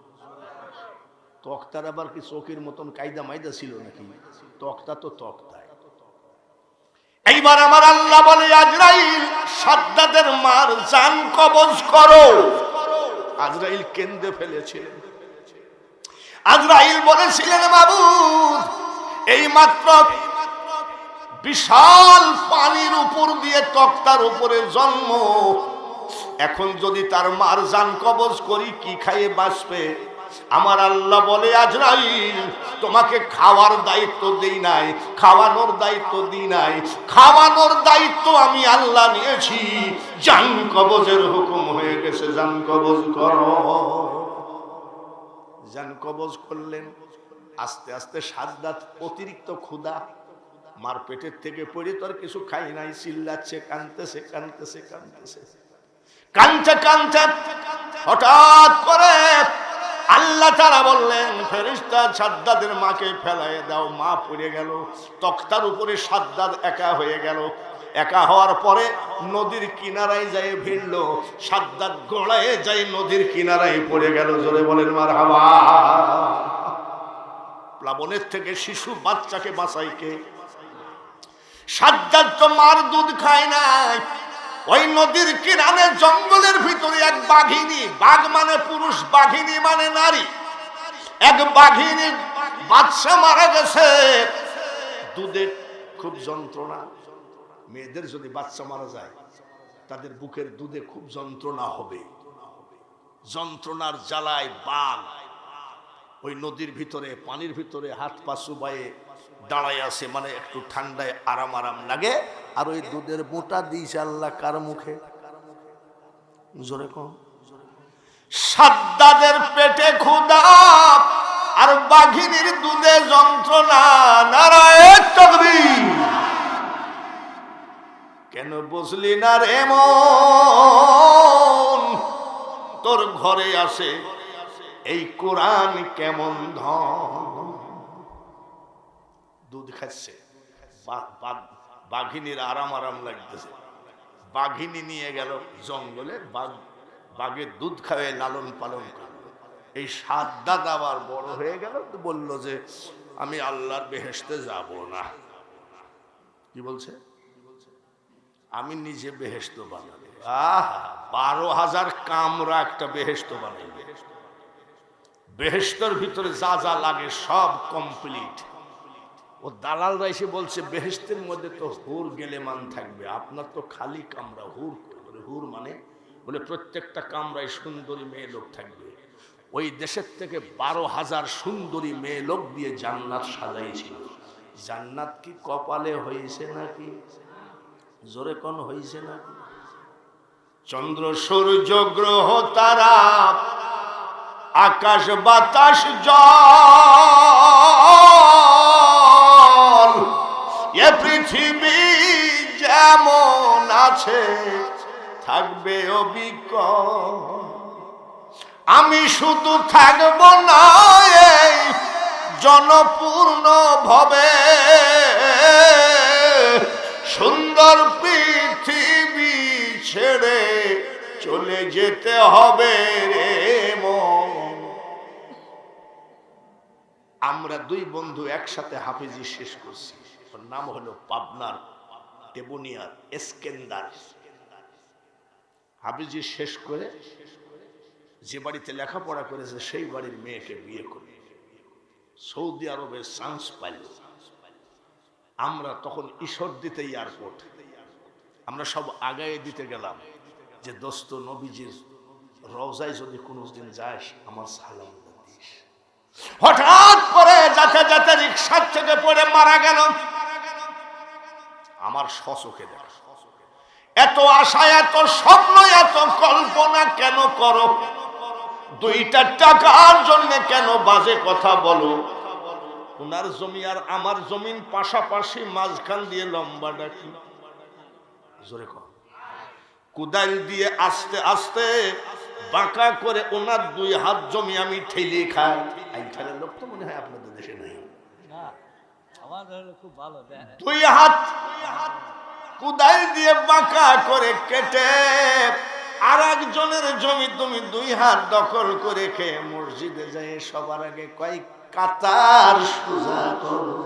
তক্তার আবার কি চোখের মতন কায়দা মাইদা ছিল নাকি? তক্তা তো তক্তায়। এইবার আমার আল্লাহ বলে আজরাইল, সাদ্দাদের মার জান কবজ করো। আজরাইল কেঁদে ফেলেছিলেন। আজরাইল বলেছিলেন মাবুদ, এই মাত্র বিশাল পানির উপর দিয়ে তক্তার উপরে জন্ম, এখন যদি তার মার জান কবজ করি কি খাইয়ে বাঁচবে? আমার আল্লাহ বলে আজরাইল, তোমাকে খাওয়ার দায়িত্ব দেই নাই, খাওয়ানোর দায়িত্ব দিই নাই, খাওয়ানোর দায়িত্ব আমি আল্লাহ নিয়েছি। জান কবজের হুকুম হয়ে গেছে, জান কবজ করো। জান কবজ করলেন। আস্তে আস্তে সাদ্দাত অতিরিক্ত ক্ষুধা, মার পেটের থেকে পড়ে তো আর কিছু খাই নাই, চিল্লাচ্ছে, কাঁদতেছে কাঁদতেছে কাঁদতেছে কাঁদতে কাঁদতে হঠাৎ করে আল্লাহ তাআলা বললেন, ফেরেশতা সাদ্দাদের মাকে ফেলায় দাও। মা পড়ে গেল, তক্তার উপরে সাদ্দাত একা হয়ে গেল। একা হওয়ার পরে নদীর কিনারায় যায় ভিড়ল, সাদ্দাত গোড়ায় যায় নদীর কিনারায় পড়ে গেল। জোরে বলেন মারহাবা। প্লাবনের থেকে শিশু বাচ্চাকে বাঁচাই কে? সাদ্দাত তো মার দুধ খায় নাই। ওই নদীর কিনারে জঙ্গলের ভিতরে এক বাঘিনী, বাঘ মানে পুরুষ, বাঘিনী মানে নারী, এক বাঘিনী বাচ্চা মারা গেছে। দুধে খুব যন্ত্রণা। মেয়েদের যদি বাচ্চা মারা যায় তাদের বুকের দুধে খুব যন্ত্রণা হবে। যন্ত্রণার জ্বালায় বাঘ ওই নদীর ভিতরে, পানির ভিতরে হাত পা চুবায়ে দাঁড়ায় আছে, মানে একটু ঠান্ডায় আরাম আরাম লাগে। আর ওই দুধের মোটা দিয়েছে আল্লাহ কার মুখে? জোরে কম। সাদ্দাদের পেটে ক্ষুধা আর বাঘিনীর দুধে যন্ত্রণা। নারায়ে তাকবীর। কেন বুঝলি না রে মন, তোর ঘরে আসে এই কোরআন কেমন ধন। দুধ খাচ্ছে, বাঘিনীর আরাম আরাম লাগতেছে। বাঘিনী নিয়ে গেল জঙ্গলে, বাঘের দুধ খাওয়ায় লালন পালন করলো। এই সাদ্দাত আবার বড় হয়ে গেল, তো বলল যে আমি আল্লাহর বেহেশতে যাব না। কি বলছে? আমি নিজে বেহেশত বানাবো। 12,000 কামরা একটা বেহেশত বানাইবে। বেহেশতের ভিতরে যা যা লাগে সব কমপ্লিট। ও দালালরা এসে বলছে বেহেশতের মধ্যে তো হুর গেলেমান থাকবে, আপনার তো খালি কামরা। হুর বলে, হুর মানে বলে প্রত্যেকটা কামরায় সুন্দরী মেয়ে লোক থাকবে। ওই দেশের থেকে 12,000 সুন্দরী মেয়ে লোক দিয়ে জান্নাত সাজাইছিল। জান্নাত কি কপালে হয়েছে নাকি? জোরে কোন হয়েছে নাকি? চন্দ্র সূর্য গ্রহ তারা আকাশ বাতাস জল, এ পৃথিবী যেমন আছে থাকবে অবিকল। আমি শুধু থাকব না এই জনপূর্ণ ভবে, সুন্দর পৃথিবী ছেড়ে চলে যেতে হবে রে মন। আমরা দুই বন্ধু একসাথে হাফেজি শেষ করছি। ওর নাম হলো পাবনার দেবনিয়ার এসকেন্দার। হাফেজি শেষ করে যে বাড়িতে লেখাপড়া করেছে সেই বাড়ির মেয়েকে বিয়ে করে সৌদি আরবে চান্স পাইল। আমরা তখন ঈশ্বরদীতে এয়ারপোর্ট, আমরা সব আগায় দিতে গেলাম যে দোস্ত নবীজির রওজায় যদি কোনোদিন যাস আমার সালাম দিস। হঠাৎ করে যাতে যাতে রিকশার থেকে পড়ে মারা গেল। আমার স্বচোখে দেখা। এত আশা, এত স্বপ্ন, এত কল্পনা কেন করো? 2টা টাকার জন্য কেন বাজে কথা বলো? ওনার জমি আর আমার জমিন পাশাপাশি, মাঝখান দিয়ে লম্বাটা কি? জোরে কর। কুদাল দিয়ে আস্তে আস্তে বাঁকা করে ওনার 2 হাত জমি আমি ঠেলে খাই। এইখানের লোক তো মনে হয় আপনাদের দেশে নাই। 2 হাত কুদাল দিয়ে বাঁকা করে কেটে আর একজনের জমি তুমি 2 হাত দখল করে খেয়ে মসজিদে যায় সবার আগে কয় কাতার সোজা করো।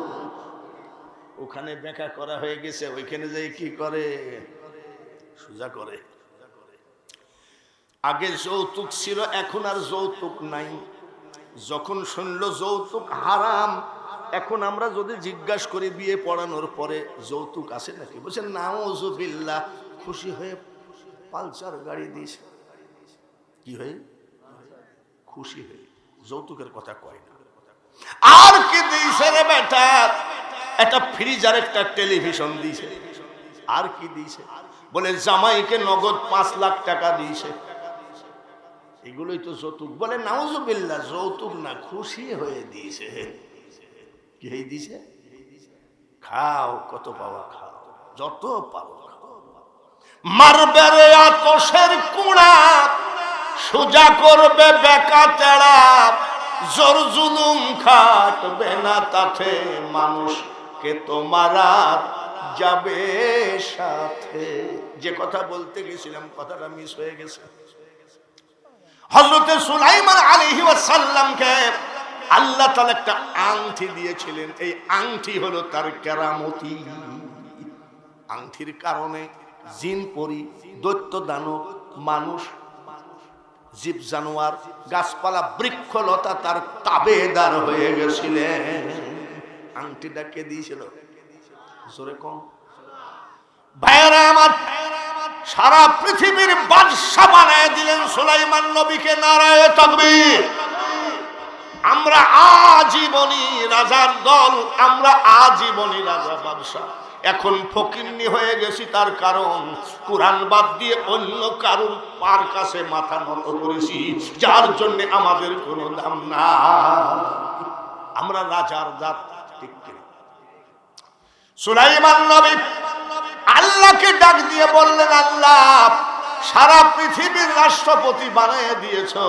ওখানে বেঁকা করা হয়ে গেছে, ওইখানে যাই কি করে? সোজা করে। আগে যৌতুক ছিল, এখন আর যৌতুক নাই। যখন শুনলো যৌতুক হারাম, এখন আমরা যদি জিজ্ঞাসা করি বিয়ে পড়ানোর পরে যৌতুক আছে নাকি, বলছেন নাউযুবিল্লাহ। খুশি হয়ে পালসার গাড়ি দিয়েছে। কি হয়ে? খুশি হয়ে। যৌতুকের কথা কয় না। আর কি দিয়েছে রে বেটা? একটা ফ্রিজ আর একটা টেলিভিশন দিয়েছে। আর কি দিয়েছে? বলে জামাইকে নগদ 5 লাখ টাকা দিয়েছে। এগুলোই তো যৌতুক। বলে নাউযুবিল্লাহ, যৌতুক না, খুশি হয়ে দিয়েছে। কি হয়ে দিছে? খাও, কত পাওয়া খাও, যত পাও খাও। মারবে রে আতশের কুড়া, সোজা করবে বেকা তেড়া, জোর জুলুম খাটবে না তাতে, মানুষকে তোমার যাবে সাথে। যে কথা বলতে গেছিলাম কথাটা মিস হয়ে গেছে। হযরত সুলাইমান আলাইহিস সালামকে আল্লাহ তাআলা একটা আংটি দিয়েছিলেন। এই আংটি হলো তার কেরামতি। আংটির কারণে জিন পরি, দৈত্য দানব, মানুষ, জীব জানোয়ার, গাছপালা, বৃক্ষলতা তার তাবেদার হয়ে গেছিলেন। আংটিটা কে দিয়েছিল? জোরে কম। ভাইরা আমার, সারা পৃথিবীর বাদশা বানায় দিলেন সুলাইমান নবীকে। নারায়ে তাকবীর। আমরা আজীবনী রাজার দল, আমরা আজীবনী রাজা বাদশা। এখন ফকিন্নি হয়ে গেছি, তার কারণ কুরআন বাদ দিয়ে অন্য কারুর পার কাছে মাথা নত করেছি, যার জন্য আমাদের কোনো দাম না। আমরা রাজার জাত, ঠিক কিনা? সুলাইমান নবী আল্লাহকে ডাক দিয়ে বললেন, আল্লাহ, সারা পৃথিবীর রাষ্ট্রপতি বানিয়ে দিয়েছো,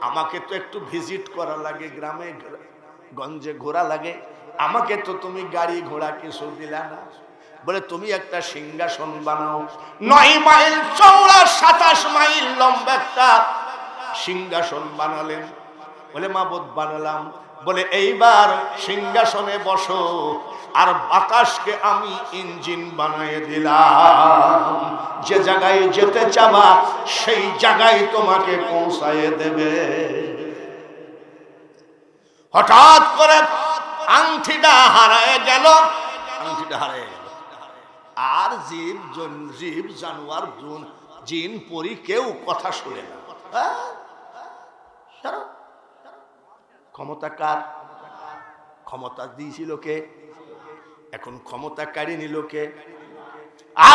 আমাকে তো একটু ভিজিট করা লাগে, গ্রামে গঞ্জে ঘোরা লাগে, আমাকে তো তুমি গাড়ি ঘোড়া কিছু দিলা না। বলে তুমি একটা সিংহাসন বানাও। 9 মাইল চওড়া 27 মাইল লম্বা একটা সিংহাসন বানালেন। বলে মাবুদ বানালাম। বলে এইবার সিংহাসনে বসো, আর বাতাসকে আমি ইঞ্জিন বানিয়ে দিলাম, যে জায়গায় যেতে চাবা সেই জায়গায় তোমাকে পৌঁছায় দেবে। হঠাৎ করে আংটিটা হারায় গেল, আংটিটা হারায় গেল। আর জীব জানোয়ার, জিন পরি কেউ কথা শুনে না। ক্ষমতা কার? ক্ষমতা দিয়েছিল কে? এখন ক্ষমতা কাড়ি নিল কে?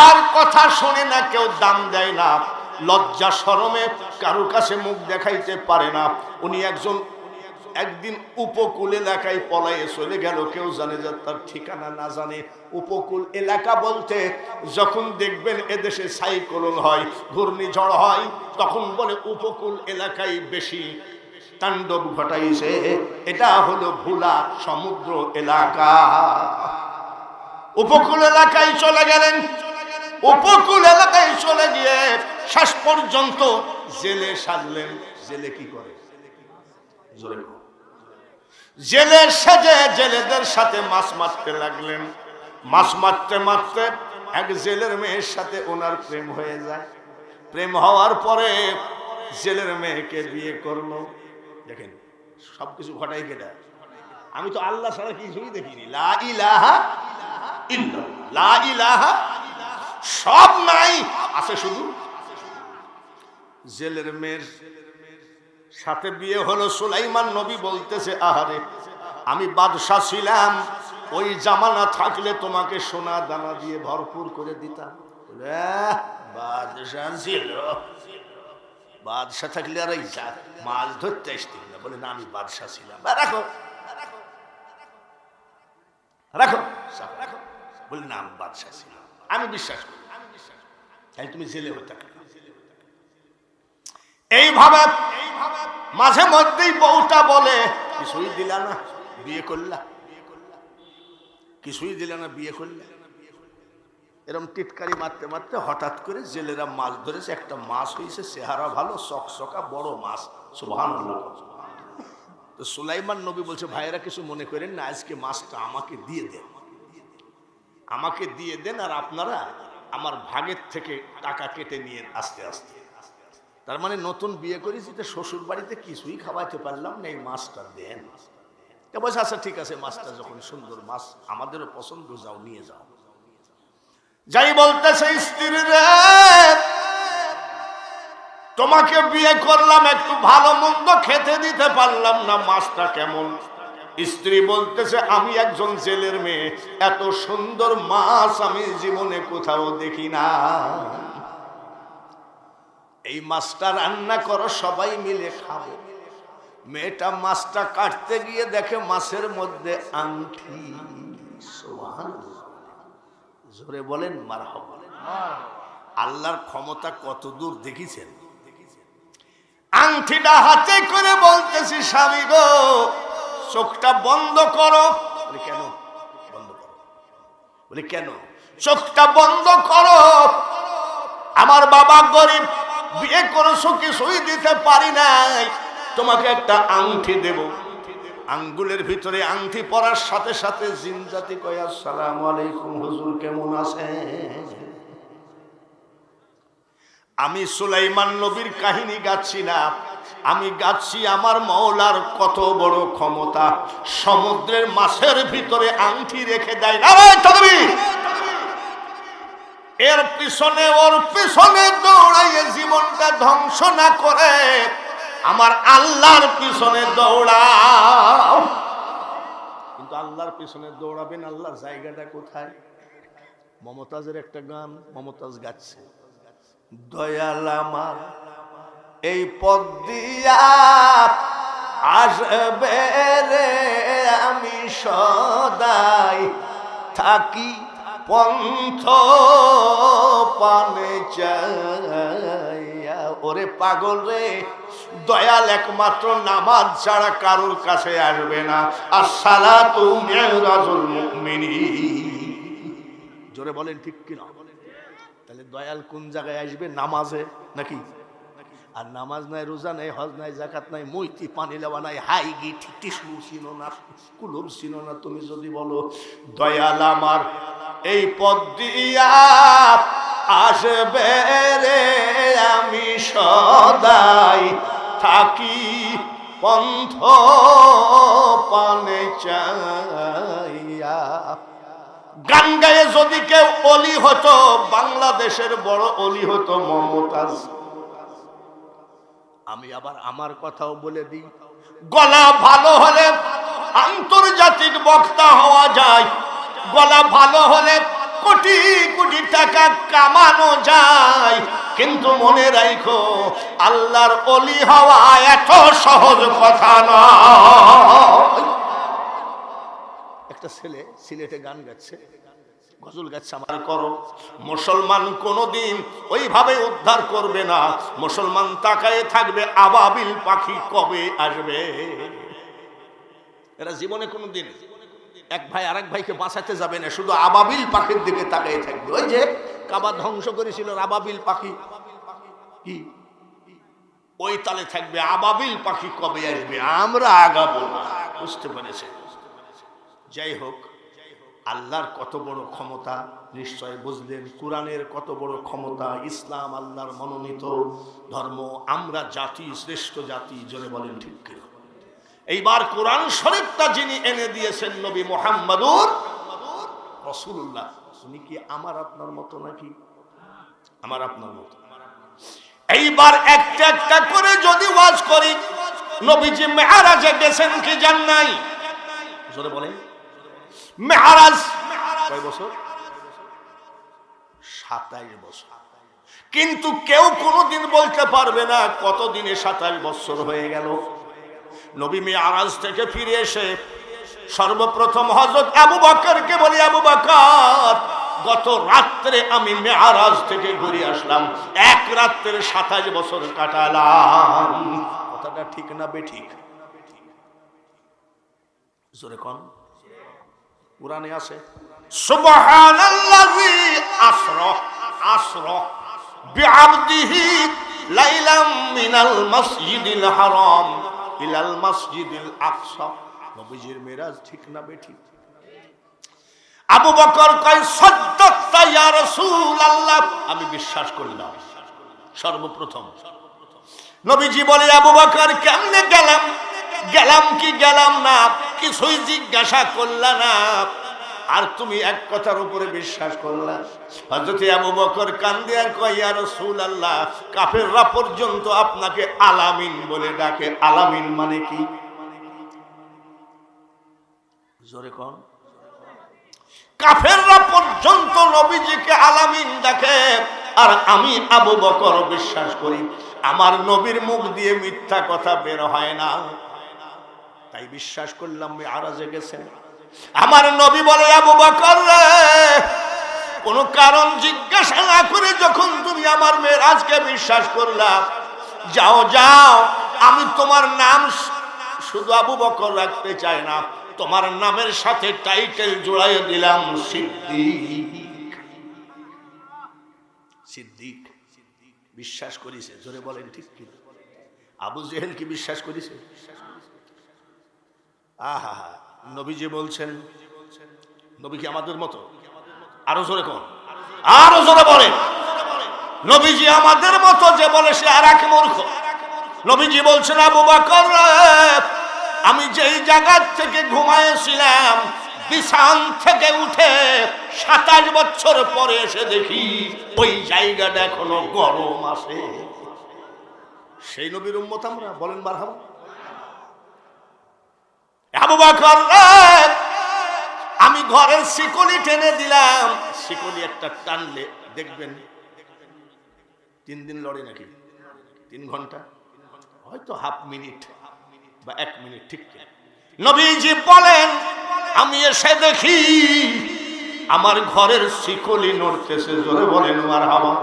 আর কথা শুনে না কেউ, দাম দেয় না, লজ্জা শরমে কারোর কাছে মুখ দেখাইতে পারে না। উনি একদিন উপকূল এলাকায় পলায়ে চলে গেল, কেউ জানে যে তার ঠিকানা না জানে। উপকূল এলাকা বলতে যখন দেখবেন এদেশে সাইক্লোন হয়, ঘূর্ণিঝড় হয়, তখন বলে উপকূল এলাকায় বেশি তাণ্ডব ঘটাইছে, এটা হলো ভোলা সমুদ্র এলাকা। উপকূল এলাকায় চলে গেলেন। উপকূল এলাকায় চলে গিয়ে শেষ পর্যন্ত জেলে সারলেন। জেলে কি করে? জেলে সেজে জেলেদের সাথে মাছ মারতে লাগলেন। মাছ মারতে মারতে এক জেলের মেয়ের সাথে ওনার প্রেম হয়ে যায়। প্রেম হওয়ার পরে জেলের মেয়েকে বিয়ে করলো। দেখেন সবকিছু ঘটাই কেটা? আমি তো আল্লাহ ছাড়া কিছুই দেখিনি। লা ইলাহা ইল্লাল্লাহ, লা ইলাহা সব নাই, আছে শুধু জেলের মেয়ের সাথে বিয়ে হলো। সুলাইমান নবী বলতেছে, আহারে, আমি বাদশা ছিলাম, ওই জামানা থাকলে তোমাকে সোনা দানা দিয়ে ভরপুর করে দিতাম। বাদশা ছিল, বাদশা থাকলে আর এই মাছ ধরতে আসতেন না। বলে না, আমি বাদশা ছিলাম। রাখো রাখো রাখো। বলে না, আমি বাদশা ছিলাম, আমি বিশ্বাস করি। তাই তুমি জেলে হতে এইভাবে মাঝে মধ্যেই বউটা বলে, কিছুই দিলা না, বিয়ে করলা, কিছুই দিলা না, বিয়ে করলা। এরকম টিটকারি মারতে মারতে হঠাৎ করে জেলেরা মাছ ধরেছে। একটা মাছ হয়েছে, চেহারা ভালো, চকচকা বড় মাছ। সুবহানাল্লাহ। তো সুলাইমান নবী বলছে, ভাইয়েরা কিছু মনে করেন না, আজকে মাছটা আমাকে দিয়ে দেন, আমাকে দিয়ে দেন, আর আপনারা আমার ভাগের থেকে টাকা কেটে নিয়ে আস্তে আস্তে। তার মানে নতুন বিয়ে করেছি তো শ্বশুর বাড়িতে কিছুই খাওয়াইতে পারলাম না, এই মাছটা দেন। বলছে আচ্ছা ঠিক আছে, মাছটা যখন সুন্দর মাছ, আমাদেরও পছন্দ, যাও নিয়ে যাও। যাই বলতেছে, স্ত্রী রে, তোমাকে বিয়ে করলাম, একটু ভালো মন্দ খেতে দিতে পারলাম না, মাছটা কেমন? স্ত্রী বলতেছে, আমি একজন জেলের মেয়ে, এত সুন্দর মাছ আমি জীবনে কোথাও দেখি না। এই মাছটা রান্না করো, সবাই মিলে খাবো। মেয়েটা মাছটা কাটতে গিয়ে দেখে মাছের মধ্যে আংটি। সুবহানাল্লাহ, জোরে বলেন মারহাবা। আল্লাহর ক্ষমতা কত দূর দেখেছেন। আংটিটা হাতে করে বলতেছি, স্বামী গো চোখটা বন্ধ করো। বলে কেন বন্ধ করো? বলে কেন? চোখটা বন্ধ করো, আমার বাবা গরিব, বিয়ে করেছো কিছুই দিতে পারি নাই, তোমাকে একটা আংটি দেব। আঙ্গুলের ভিতরে আংটি পরার সাথে সাথে জিনজাতি কয় আসসালামু আলাইকুম হুজুর, কেমন আছেন? আমি সুলাইমান নবীর কাহিনী গাচ্ছি না, আমি গাচ্ছি আমার মওলার কত বড় ক্ষমতা। সমুদ্রের মাছের ভিতরে আংটি রেখে দেয় না। এর পিছনে ওর পিছনে দৌড়াইয়ে জীবনটা ধ্বংস না করে আমার আল্লাহর পিছনে দৌড়াও। কিন্তু আল্লাহর পিছনে দৌড়াবেন, আল্লাহর জায়গাটা কোথায়? মমতাজের একটা গান মমতাজ গাচ্ছে, দয়াল আমার এই পথ দিয়া আসবে রে, আমি সদাই থাকি পন্থ পানে চাইয়া। ওরে পাগল রে, দয়াল একমাত্র নামাজ ছাড়া কারোর কাছে আসবে না। আসসালাতু মিরাজুল মুমিনিন। জোরে বলেন ঠিক কিনা? তাহলে দয়াল কোন জায়গায় আসবে? নামাজে নাকি? আর নামাজ নাই, রোজা নাই, হজ নাই, জাকাত নাই, মৈতি পানি লেওয়া নাই, হাই গি টিসু চিনো না, কুলুম চিনো না, তুমি যদি বলো দয়াল আমার এই পথ দিয়া আসবে রে, আমি সদাই থাকি পন্থ পানে চাইয়া। গান গায়ে যদি কেউ অলি হতো, বাংলাদেশের বড় অলি হতো মমতাজ। আমি আবার আমার কথাও বলে দিই, গলা ভালো হলে আন্তর্জাতিক বক্তা হওয়া যায়, গলা ভালো হলে কোটি কোটি টাকা কামানো যায়, কিন্তু মনে রাখো আল্লাহর অলি হওয়া এত সহজ কথা নয়। একটা ছেলে সিলেটে গান গাচ্ছে, গজল গাচ্ছে, আমার করো। মুসলমান কোনদিন ওইভাবে উদ্ধার করবে না, মুসলমান তাকায়ে থাকবে আবাবিল পাখি কবে আসবে। এরা জীবনে কোনদিন এক ভাই আরেক ভাইকে বাঁচাতে যাবে না, শুধু আবাবিল পাখির দিকে তাকিয়ে থাকবে। ওই যে কাবা ধ্বংস করেছিল আবাবিল পাখি, কি ওই তালে থাকবে আবাবিল পাখি কবে আসবে, আমরা আগাবো না। বুঝতে পেরেছে? যাই হোক, আল্লাহর কত বড় ক্ষমতা নিশ্চয় বুঝলেন, কোরআনের কত বড় ক্ষমতা। ইসলাম আল্লাহর মনোনীত ধর্ম, আমরা জাতি, শ্রেষ্ঠ জাতি। জোরে বলেন ঠিক কিনা? এইবার কোরআন শরীফটা যিনি এনে দিয়েছেন নবী মুহাম্মদুর রাসূলুল্লাহ, উনি কি আমার আপনার মতো নাকি? আমার আপনার মতো। এইবার একটা একটা করে যদি ওয়াজ করি, নবীজি মেরাজে গেছেন কি যান নাই? জোরে বলেন। মেরাজ কয় বছর? 27 বছর। কিন্তু কেউ কোনোদিন বলতে পারবে না কত দিনে 27 বছর হয়ে গেল। নবী মেরাজ থেকে ফিরে এসে সর্বপ্রথম হযরত আবু বকরকে বলি, আবু বকর গত রাত্রে আমি মেরাজ থেকে ঘুরে আসলাম, এক রাত্রে 27 বছর কাটালাম। কথাটা ঠিক না বেঠিক? জোরে কোন? কুরআনে আছে সুবহানাল্লাযী আসরা বিআবদিহি লাইলাম মিনাল মাসজিদিল হারাম ইলাল মাসজিদিল আকসা। নবীজির মেরাজ ঠিক না বেঠিক? আবু বকর কয় সাদ্দাকতা ইয়া রাসূলুল্লাহ, আমি বিশ্বাস করলাম। সর্বপ্রথম নবীজি বলে, আবু বকর কেমনে গেলাম? গেলাম কি গেলাম না কিছুই জিজ্ঞাসা করলা না, আর তুমি এক কথার উপরে বিশ্বাস করলা। হযরত আবু বকর কান্দে আর কয়, ইয়া রাসূলুল্লাহ, কাফেররা পর্যন্ত আপনাকে আলামিন বলে ডাকে। আলামিন মানে কি? জোরে কোন? কাফেররা পর্যন্ত নবীজিকে আলামিন ডাকে, আর আমি আবু বকর বিশ্বাস করি আমার নবীর মুখ দিয়ে মিথ্যা কথা বের হয় না। তাই বিশ্বাস করলাম মেরাজে গেছেন। আমার নবী বলে, আবু বকর রে, কোন কারণ জিজ্ঞাসা না করে যখন তুমি আমার মেরাজকে বিশ্বাস করলা, যাও যাও, আমি তোমার নাম শুধু আবু বকর রাখতে চাই না, তোমার নামের সাথে টাইটেল জোড়াই দিলাম সিদ্দিক। সিদ্দিক বিশ্বাস করেছে, জোরে বলেন ঠিক কি? আবু জেহেল কি বিশ্বাস করেছে? আহা, নবীজি বলছেন, নবী কি আমাদের মতো? আরো জোরে কোন, আরো জোরে বলেন, নবীজি আমাদের মতো যে বলে সে আর এক মূর্খ। নবীজি বলছেন, আবু বকর আমি যেই জায়গা থেকে ঘুমায়েছিলাম, বিছান থেকে উঠে 27 বছর পরে এসে দেখি ওই জায়গাটা এখনো গরম আছে। সেই নবীর উম্মত আমরা, বলেন মারহাবা। আবু বকর আমি ঘরের শিকলি টেনে দিলাম, শিকলি একটা টানলে দেখবেন 3 দিন লড়ে নাকি 3 ঘন্টা, হয়তো হাফ মিনিট বা 1 মিনিট, ঠিক। নবীজি বলেন, আমি এসে দেখি আমার ঘরের শিকলি নড়তেছে, জোরে বলেন মারহাবা।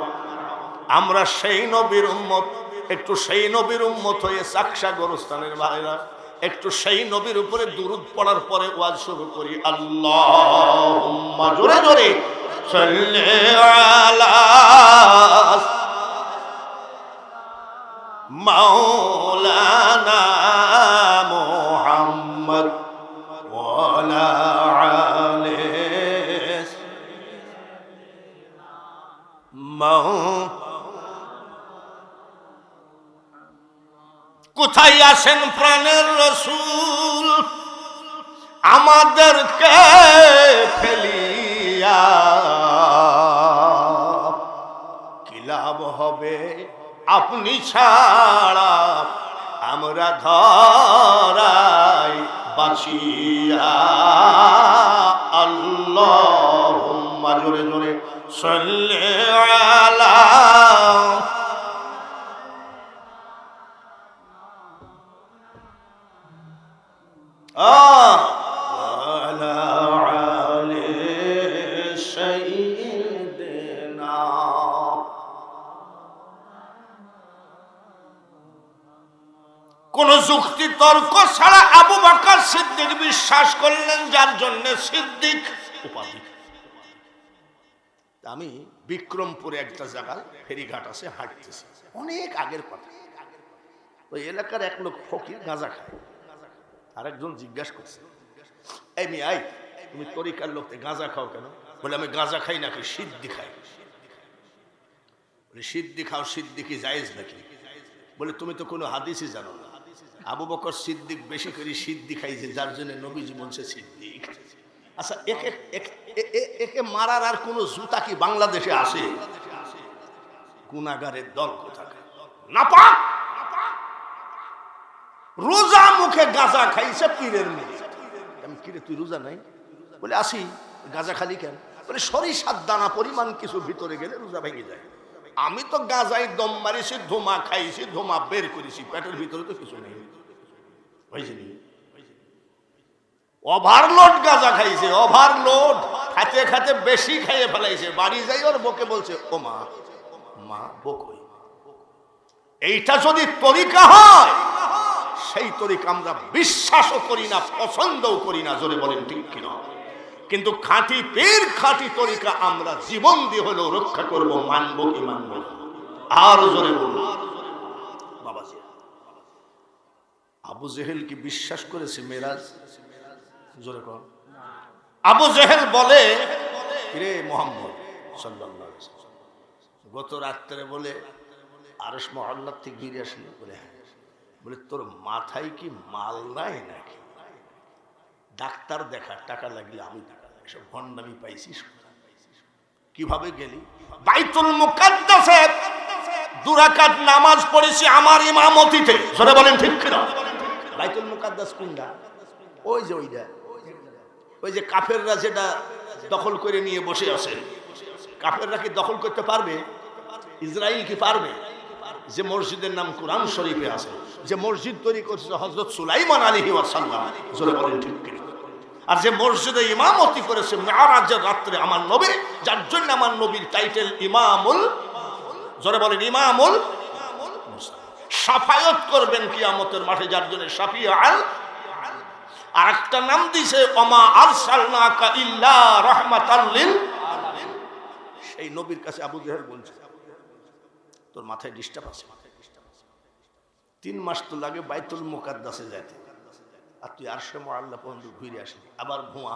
আমরা সেই নবীর উম্মত, একটু সেই নবীর উম্মত হয়ে চাকসা গোরস্থানের ভাইরা একটু সেই নবীর উপরে দুরূদ পড়ার পরে ওয়াজ শুরু করি। আল্লাহুম্মা, জোরে জোরে, সাল্লি আলা মাওলানা মুহাম্মদ ওয়া আলা আলিহি কোথায় আছেন প্রাণের রাসূল, আমাদেরকে ফেলিয়া কি লাভ হবে আপনি ছাড়া, আমরা ধরাই বাঁচিয়া। আল্লাহুম্মা, জোরে জোরে, সাল্লি আলা কোন যুক্তি তর্ক ছাড়া আবু বকর সিদ্দিক বিশ্বাস করলেন, যার জন্য সিদ্দিক উপাধি। আমি বিক্রমপুরে একটা জায়গায় ফেরিঘাট আছে, হাঁটতেছি, অনেক আগের কথা। ওই এলাকার এক লোক ফকির গাঁজা খায়। আরেকজন জিজ্ঞাসা করছে, এই মিয়াই, তুমি তরিকার লোক, গাঁজা খাও কেন? বলে, আমি গাঁজা খাই নাকি, সিদ্দি খাই। বলে, সিদ্দি খাও, সিদ্দি কি জায়েজ নাকি? বলে, তুমি তো কোনো হাদিসই জানো না। আবু বকর সিদ্দিক বেশি করে সিদ্দি খাইছে, যার জন্য নবীজি বলছে সিদ্দিক। আচ্ছা, একে মারার আর কোন জুতা কি বাংলাদেশে আসে? গুনাহগারের দল কোথাকার, নাপাক। রোজা মুখে গাঁজা খাইছে পীরের মেয়ে। আমি, কিরে তুই রোজা নাই? বলে, আসি। গাঁজা খালি কেন? বলে, সরিষার দানা পরিমাণ কিছু ভিতরে গেলে রোজা ভেঙে যায়। আমি তো গাঁজায় দম মারিছি, ধোমা খাইছি, ধোমা বের করেছি, পেটের ভিতরে তো কিছু নেই। ওভারলোড গাঁজা খাইছে, ওভারলোড, খাতে খাতে বেশি খাইয়ে ফেলাইছে। বাড়ি যাই ওর বকে বলছে, ও মা, মা বকই। এইটা যদি তরিকা হয়, সেই তরিকা আমরা বিশ্বাসও করি না, পছন্দও করি না, জোরে বলেন ঠিক কিনা? কিন্তু খাঁটি পীর, খাঁটি তরিকা আমরা জীবন দিয়ে হলেও রক্ষা করব, মানবো কি মানবো? আর জোরে বলুন। বাবাজি, আবু জেহেল কি বিশ্বাস করেছে মেরাজ? জোরে কর। আবু জেহেল বলে, রে মুহাম্মদ সাল্লাল্লাহু আলাইহি ওয়াসাল্লাম গত রাত্রে বলে আরশ মহল্লা থেকে ফিরে আসলি? বলে, হ্যাঁ। বলে, তোর মাথায় কি মাল নাই নাকি? ডাক্তার দেখা, টাকা লাগলে আমি টাকা, এসব ভণ্ডামি পাইছিস? কিভাবে গেলি? বাইতুল মুকাদ্দাসে 2 রাকাত নামাজ পড়েছি আমার ইমামতিতে, জোরে বলেন ঠিক কিনা? বাইতুল মুকাদ্দাস কোনটা? ওই যে ওইটা, ওই যে কাফেররা যেটা দখল করে নিয়ে বসে আছে। কাফেররা কি দখল করতে পারবে? ইসরায়েল কি পারবে? যে মসজিদের নাম কোরআন শরীফে আছে, যে মসজিদ তৈরি করেছে হযরত সুলাইমান আলাইহিস সালাম, জোরে বলেন ঠিক কিনা? আর যে মসজিদে ইমামতি করেছে মেরাজের রাত্রে আমার নবী, যার জন্য আমার নবীর টাইটেল ইমামুল, জোরে বলেন ইমামুল, শাফায়াত করবেন কিয়ামতের মাঠে, যার জন্য শাফিআল। আর একটা নাম দিয়েছে ওমা আরসালনাকা ইল্লা রাহমাতাল লিল, সেই নবীর কাছে আবু জেহেল বলছে তোর মাথায় ডিস্টার্ব আছে, 3 মাস তো লাগে বাইতুল মুকাদ্দাসে যেতে, আর তুই আরশে মুআল্লা পর্যন্ত ঘুরে আসলি, আবার ঘুমা,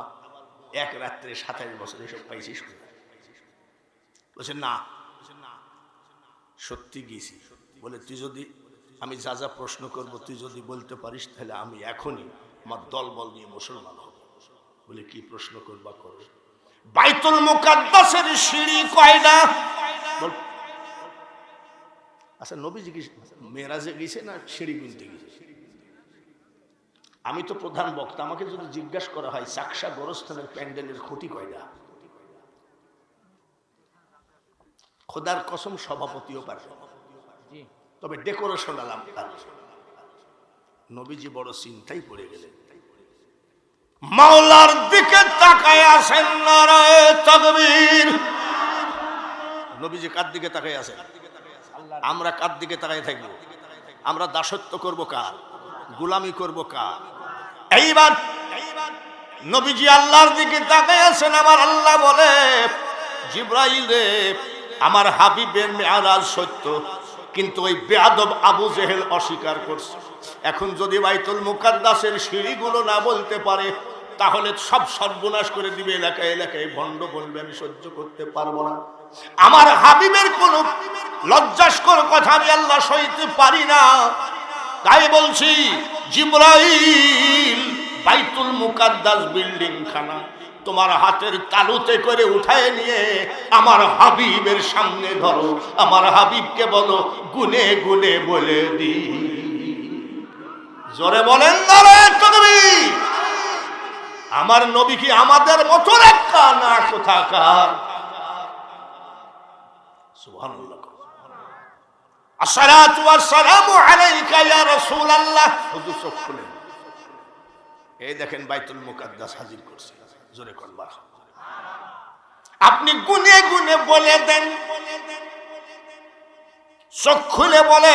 এক রাত্রে 27 বছর এসব পাইছিস? বলছে না, সত্যি গেছি। বলে তুই যদি, আমি যা যা প্রশ্ন করবো তুই যদি বলতে পারিস তাহলে আমি এখনই আমার দল বল নিয়ে মুসলমান হব। বলে কি প্রশ্ন করবা করো। বাইতুল মুকাদ্দাসের সিঁড়ি কয়টা? আচ্ছা নবীজি কি মেরাজে গেছে না সিঁড়ি কিনতে গেছে? আমি তো প্রধান বক্তা, আমাকে যদি জিজ্ঞাসা করা হয় চাকসা গোরস্থানের প্যান্ডেলের খুঁটি কয়টা, খোদার কসম সভাপতিও পারবে, তবে ডেকোরেশন আলাম তার। নবীজি বড় চিন্তায় পড়ে গেলেন, মাওলার দিকে তাকায় আছেন, নারায়ে তাকবীর। নবীজি কার দিকে তাকায় আছেন? আমরা কার দিকে তাকায় থাকবো? আমরা দাসত্ব করব কার? গোলামি করব কার? এইবার নবীজি আল্লাহর দিকে তাকায় আছেন। আমার আল্লাহ বলে, জিবরাইল রে, আমার হাবিবের মেরাজ সত্য, কিন্তু ওই বেয়াদব আবু জেহেল অস্বীকার করছে। এখন যদি বাইতুল মুকাদ্দাসের সিঁড়িগুলো না বলতে পারে তাহলে সব সর্বনাশ করে দিবে, এলাকায় এলাকায় ভণ্ড বলবে, আমি সহ্য করতে পারবো না। আমার হাবিবের কোন লজ্জাস্কর কথা আমি আল্লাহ সইতে পারি না। তাই বলছি, জিবরাইল বাইতুল মুকাদ্দাস বিল্ডিং খানা তোমার হাতের তালুতে করে উঠায় নিয়ে আমার হাবিবের সামনে ধরো, আমার হাবিবকে বলো গুনে গুনে বলে দি। জোরে বলেন নারায়ে তাকবীর। আমার নবী কি আমাদের মতো একটা না কোথাকার? সুবহানাল্লাহ। আসসালাতু ওয়াসসালামু আলাইকা ইয়া রাসূলুল্লাহ। হুজুর চোখ খুলেন, এই দেখেন বাইতুল মুকাদ্দাস হাজির করছে। জোরে কোন বার আপনি গুনে গুনে বলে দেন। চোখ খুলে বলে,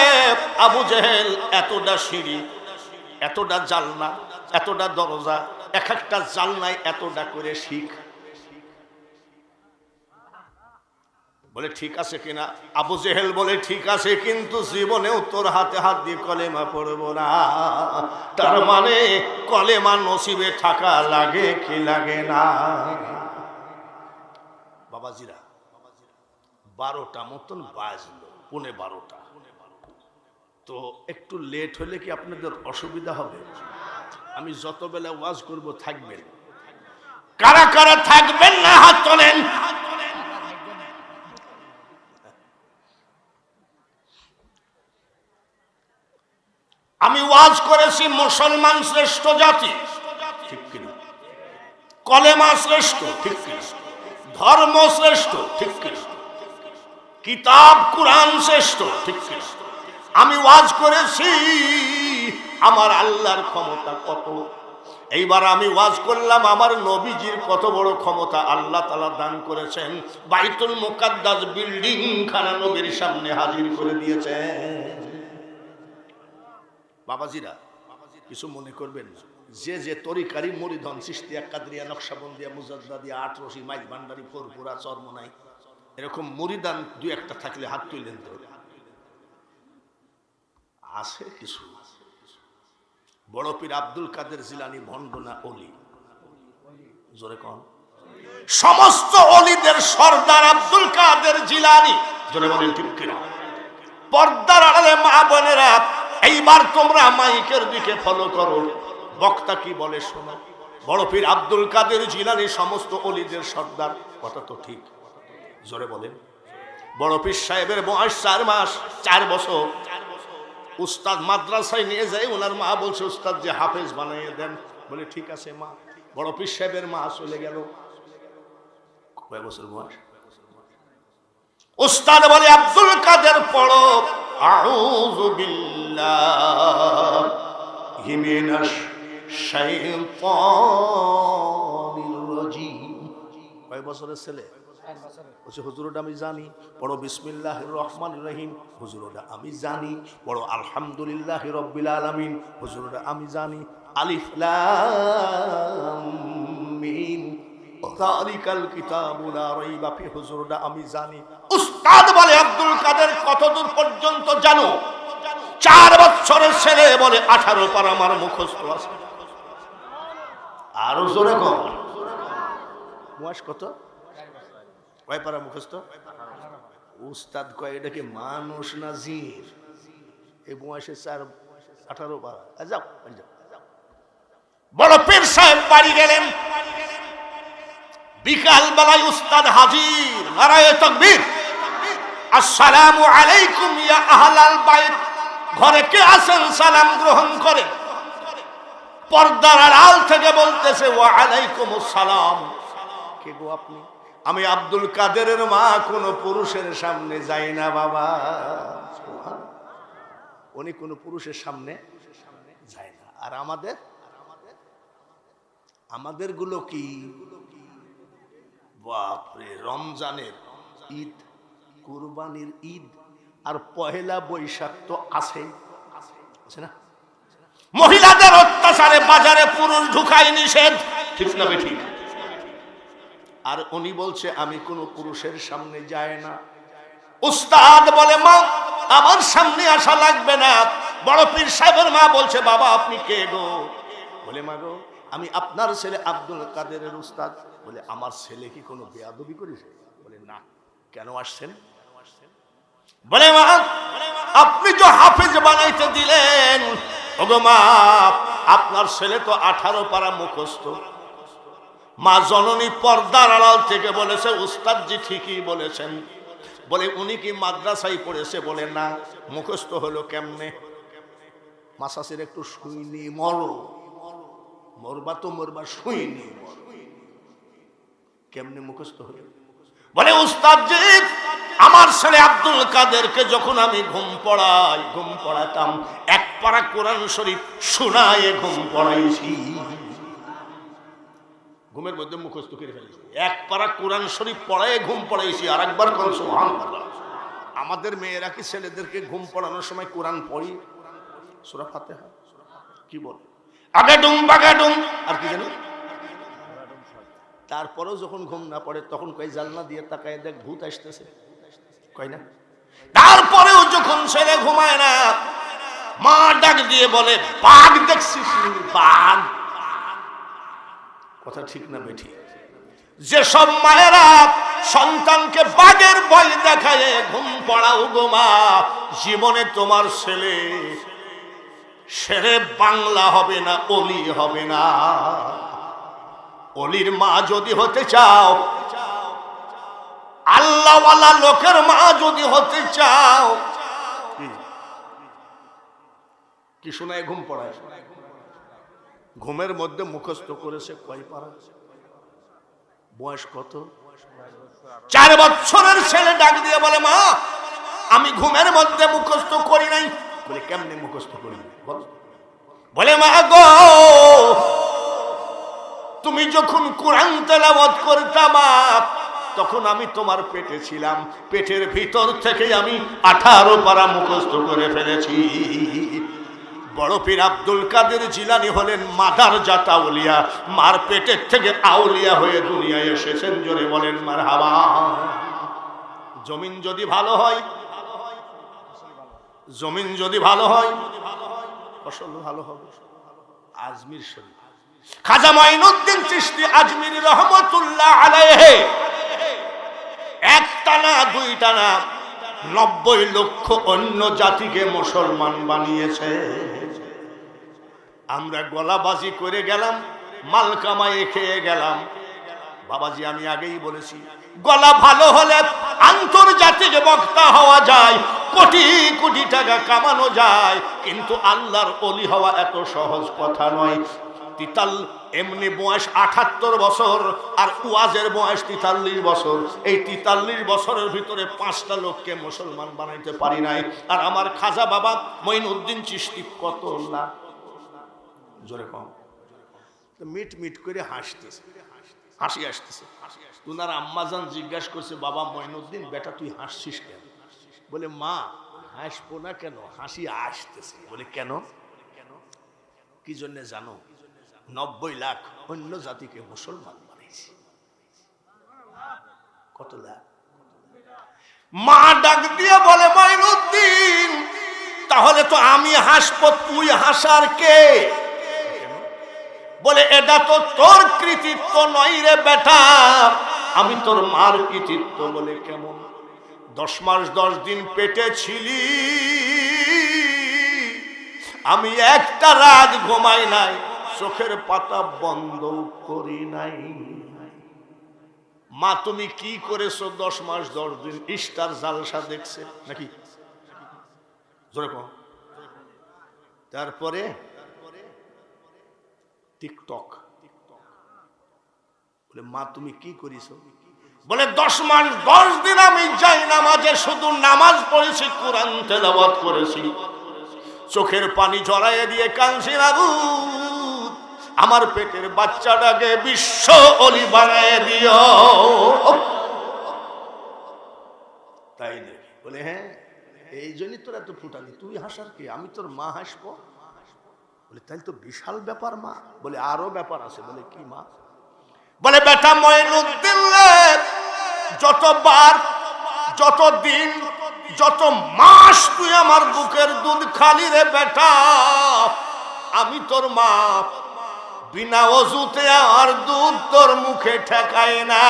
আবু জেহেল এতটা সিঁড়ি, এতটা জালনা, এতটা দরজা, এক একটা জালনায় এতটা করে শিখ। বলে ঠিক আছে কিনা? আবু জেহেল বলে ঠিক আছে, কিন্তু জীবনেও তোর হাতে হাত দিয়ে কলেমা পড়বো না। তার মানে কলেমা নসিবে থাকা লাগে কি লাগে না? বাবাজিরা 12টা মতন বাজলো, 11:15। তো একটু লেট হলে কি আপনাদের অসুবিধা হবে? আমি যত বেলা ওয়াজ করব থাকবেন। কারা কারা থাকবেন না হাত তোলেন। আমি ওয়াজ করেছি মুসলমান শ্রেষ্ঠ জাতি, ঠিক কিনা? কলেমা শ্রেষ্ঠ, ঠিক কিনা? ধর্ম শ্রেষ্ঠ, ঠিক কিনা? কিতাব কুরআন শ্রেষ্ঠ, ঠিক কিনা? আমি ওয়াজ করেছি আমার আল্লাহর ক্ষমতা কত। এইবার আমি ওয়াজ করলাম আমার নবীজির কত বড় ক্ষমতা আল্লাহ তাআলা দান করেছেন। বাইতুল মুকাদ্দাস বিল্ডিং খানা নবীর সামনে হাজির করে দিয়েছেন। বাবাজিরা কিছু মনে করবেন, যে যে তরিকারি মুরিদন, চিশতিয়া, কাদরিয়া, নকশবন্দিয়া, মুজাদ্দাদিয়া, আটরশি, মাইজ ভান্ডারি, ফুরফুরা, চরমনাই, এরকম মুরিদান 2-1টা থাকলে হাত তুললেন তো। আছে কিছু। বড় পীর আব্দুল কাদের জিলানী ভণ্ড না ওলি? জোরে কোন? সমস্ত ওলিদের সর্দার আব্দুল কাদের জিলানী। জোরে বলেন ঠিক কিনা? পর্দার আড়ালে মা বোনেরা, এইবার তোমরা মাইকের দিকে ফলো করো, বক্তা কি বলে শোনো। বড় পীর আব্দুল কাদের জিলানী সমস্ত ওলিদের সর্দার, কথা তো ঠিক? জোরে বলেন। বড় পীর সাহেবের বয়স 4 মাস, 4 বছর। উস্তাদ মাদ্রাসায় নিয়ে যায়, ওনার মা বলছে উস্তাদ যে হাফেজ বানিয়ে দেন। বলে ঠিক আছে মা। বড় পীর সাহেবের মা চলে গেল। কয় বছর বয়স? উস্তাদ বলে আব্দুল কাদের পড়ো। আউযু বিল্লাহি মিনাশ শাইতানির রাজীম। কয় বছরের ছেলে? বলছে হুজুর ওটা আমি জানি। বড় বিসমিল্লাহির রহমানির রহিম, হুজুর ওটা আমি জানি। বড় আলহামদুলিল্লাহি রাব্বিল আলামিন, হুজুর ওটা আমি জানি। আলিফ লাম মিম যালিকাল কিতাবু লা রাইবা ফি, হুজুর ওটা আমি জানি। উস্তাদ বলে আব্দুল কাদের কতদূর পর্যন্ত জানো? 4 বছরের ছেলে বলে 18 পারা আমার মুখস্থ আছে। আরো জোরে কর। বয়স কত? কয় পারা মুখস্থ? উস্তাদ কয় এটা কি মানুষ না জিন? এই বয়সে 18 পারা। যাও যাও। বড় পীর সাহেব বাড়ি গেলেন। বিকাল বেলায় উস্তাদ হাজির। নারায়ে তাকবীর। আসসালামু আলাইকুম ইয়া আহলাল বাইত। ঘরে কে আছেন সালাম গ্রহণ করেন। পর্দার আড়াল থেকে বলতেছে ওয়া আলাইকুমুস সালাম। কে গো আপনি? আমি আব্দুল কাদেরের মা, কোন পুরুষের সামনে যাই না বাবা। উনি কোন পুরুষের সামনে যায় না। আর আমাদের গুলো কি? বাপরে, রমজানের ঈদ, কুরবানির ঈদ আর পহেলা বৈশাখ তো আছেই, আছে না? মহিলাদের অত্যাচারে বাজারে পুরুষ ঢুকাই নিষেধ, ঠিক না বেঠিক? আর উনি বলছে আমি কোন পুরুষের সামনে যাই না। উস্তাদ বলে মা আমার সামনে আসা লাগবে না। বড় পীর সাহেবের মা বলছে বাবা আপনি কে গো? বলে মা গো আমি আপনার ছেলে আব্দুল কাদেরের উস্তাদ। বলে আমার ছেলে কি কোনো বেয়াদবি করেছে? বলে না। কেন আসছেন? বলে মা আপনি যে হাফেজ বানাইতে দিলেন, ওগো মা আপনার ছেলে তো 18 পারা মুখস্থ। মা জননী পর্দার আড়াল থেকে বলেছে উস্তাদজি ঠিকই বলেছেন। বলে উনি কি মাদ্রাসায় পড়েছে? বলে না। মুখস্থ হলো কেমনে? মাসাসের একটু শুইনি মরো, মরবা তো মরবা, শুইনি কেমনে মুখস্থ হলো? বলে উস্তাদজি আমার ছেলে আব্দুল কাদেরকে যখন আমি ঘুম পড়াতাম 1 পারা কোরআন শরীফ শোনায়ে ঘুম পড়াইছি। ঘুমের মধ্যে মুখস্থ করে ফেলেছি। 1 পারা কোরআন শরীফ পড়ায় ঘুম পড়াইছি। আর একবার কোন সুবহানাল্লাহ। আমাদের মেয়েরা কি ছেলেদেরকে ঘুম পড়ানোর সময় কোরআন পড়ি? সূরা ফাতিহা কি বলে? আগাডুম বাগাডুম আর কি জানো? তারপরেও যখন ঘুম না পড়ে তখন কই জানলা দিয়ে তাকায় দেখ ভূত আসতেছে, কই না? তারপরেও যখন ছেলে ঘুমায় না মা ডাক দিয়ে বলে বাঘ দেখছিস? বাঘ। কথা ঠিক না বেঠি? যেসব মায়েরা সন্তানকে বাঘের ভয় দেখায় ঘুম পড়াও গো মা, জীবনে তোমার ছেলে শেরে বাংলা হবে না, অলি হবে না। অলির মা যদি হতে চাও, আল্লাহওয়ালা লোকের মা যদি হতে চাও, কি শোনায় ঘুম পড়ায়? ঘুমের মধ্যে মুখস্থ করেছে কয় পারা? বয়স কত? 4 বছরের ছেলে ডাক দিয়ে বলে মা আমি ঘুমের মধ্যে মুখস্থ করি নাই। বলে কেমনে মুখস্থ করি? বলে মা গো তুমি যখন কোরআন তেলাওয়াত করতাম তখন আমি তোমার পেটে ছিলাম, পেটের ভিতর থেকে আমি 18 পারা মুখস্থ করে ফেলেছি। বড় পীর আব্দুল কাদের জিলানী হলেন মাদার জাত আউলিয়া, মার পেটের থেকে আউলিয়া হয়ে দুনিয়ায় এসেছেন। জোরে বলেন মারহাবা। জমিন যদি ভালো হয়, জমিন যদি ভালো হয় ফসল ভালো হবে। আজমির শরীফ খাজা মাইনুদ্দিন চিশতি আজমিরি রহমাতুল্লাহ আলাইহি একটানা 2 টানা 90 লক্ষ অন্য জাতিকে মুসলমান বানিয়েছে। আমরা গলাবাজি করে গেলাম, মাল কামায়ে খেয়ে গেলাম। বাবাজি আমি আগেই বলেছি গলা ভালো হলে আন্তর্জাতিক বক্তা হওয়া যায়, কোটি কোটি টাকা কামানো যায়, কিন্তু আল্লাহর ওলি হওয়া এত সহজ কথা নয়। তিতাল এমনি বয়স ৭৮ বছর আর ওয়াজের বয়স ৪৩ বছর। এই ৪৩ বছরের ভিতরে ৫টা লোককে মুসলমান বানাইতে পারি নাই। আর আমার খাজা বাবা মঈনুদ্দিন চিশতি কত লাখ, জোরে কম, মিট মিট করে হাসতেছে, হাসি আসতেছে। উনার আম্মাজান জিজ্ঞাসা করছে, বাবা মঈনুদ্দিন বেটা তুই হাসছিস কেন? বলে মা হাসবো না কেন, হাসি আসতেছে। বলে কেন? কি জন্য জানো? ৯০ লাখ অন্য জাতিকে মুসলমান বানাইছে। কত লাখ? মা ডাক দিয়ে বলে মঈনুদ্দিন তাহলে তো আমি হাসবো, তুই হাসার কে? বলে এটা তো তোর কৃতিত্ব নয় রে বেটা, আমি তোর মার কৃতিত্ব। বলে কেমন? 10 মাস 10 দিন পেটে ছিলি, আমি একটা রাত ঘুমাই নাই, চোখের পাতা বন্ধ করি নাই। মা তুমি কি করেছো 10 মাস 10 দিন? ইস্টার জালসা দেখছে নাকি? জোরে কম। তারপরে টিকটক। বলে মা তুমি কি করেছো? বলে 10 মাস 10 দিন আমি যাই নামাজে শুধু নামাজ পড়েছি, কোরআন তেলাওয়াত করেছি, চোখের পানি ঝরাইয়ে দিয়ে কাঁদছি, আমার পেটের বাচ্চাটাকে বিশ্ব অলি বানায় দিও। তাই নাকি? বলে হ্যাঁ, এই জন্যই তোরা তো ফুটালি, তুই হাসার কি, আমি তোর মা হাসবো। বলে তাই তো বিশাল ব্যাপার মা। বলে আরো ব্যাপার আছে। বলে কি মা? বলে বেটা মঈনুদ্দিন যতবার, যত দিন, যত মাস তুই আমার বুকের দুধ খালি রে বেটা, আমি তোর মা বিনা ওযুতে আর দুধ তোর মুখে ঠেকায় না।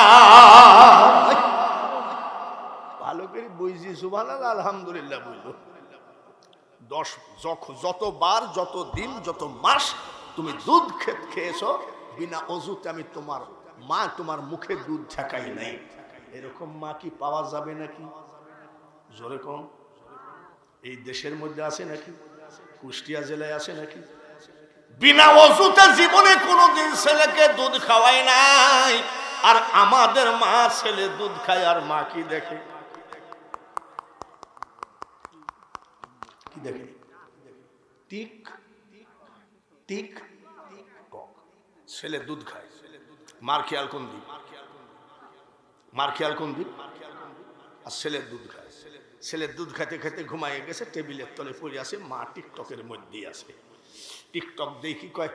ভালো করে বুঝছি, সুবহানাল্লাহ আলহামদুলিল্লাহ বুঝলো। 10 যতবার, যত দিন, যত মাস তুমি দুধ খেয়েছো বিনা ওযুতে, আমি তোমার মা তোমার মুখে দুধ ঠেকাই নাই। এরকম মা কি পাওয়া যাবে নাকি? জোরে কম। এই দেশের মধ্যে আছে নাকি? কুষ্টিয়া জেলায় আছে নাকি? বিনা ওযুতে জীবনে কোনোদিন ছেলেকে দুধ খাওয়ায় নাই। আর আমাদের মা ছেলে দুধ খায় আর মা কি দেখে? কি দেখে? টিক টিক টক। ছেলে দুধ খায়, মার খেয়াল কোন দিক? মার খেয়াল কোন দিক? আর ছেলের দুধ খায়। ছেলের দুধ খাইতে খাইতে ঘুমাইয়ে গেছে, টেবিলের তলে পড়ে আছে, মা টিকটকের মধ্যেই আছে। টিকটক দেখি কয়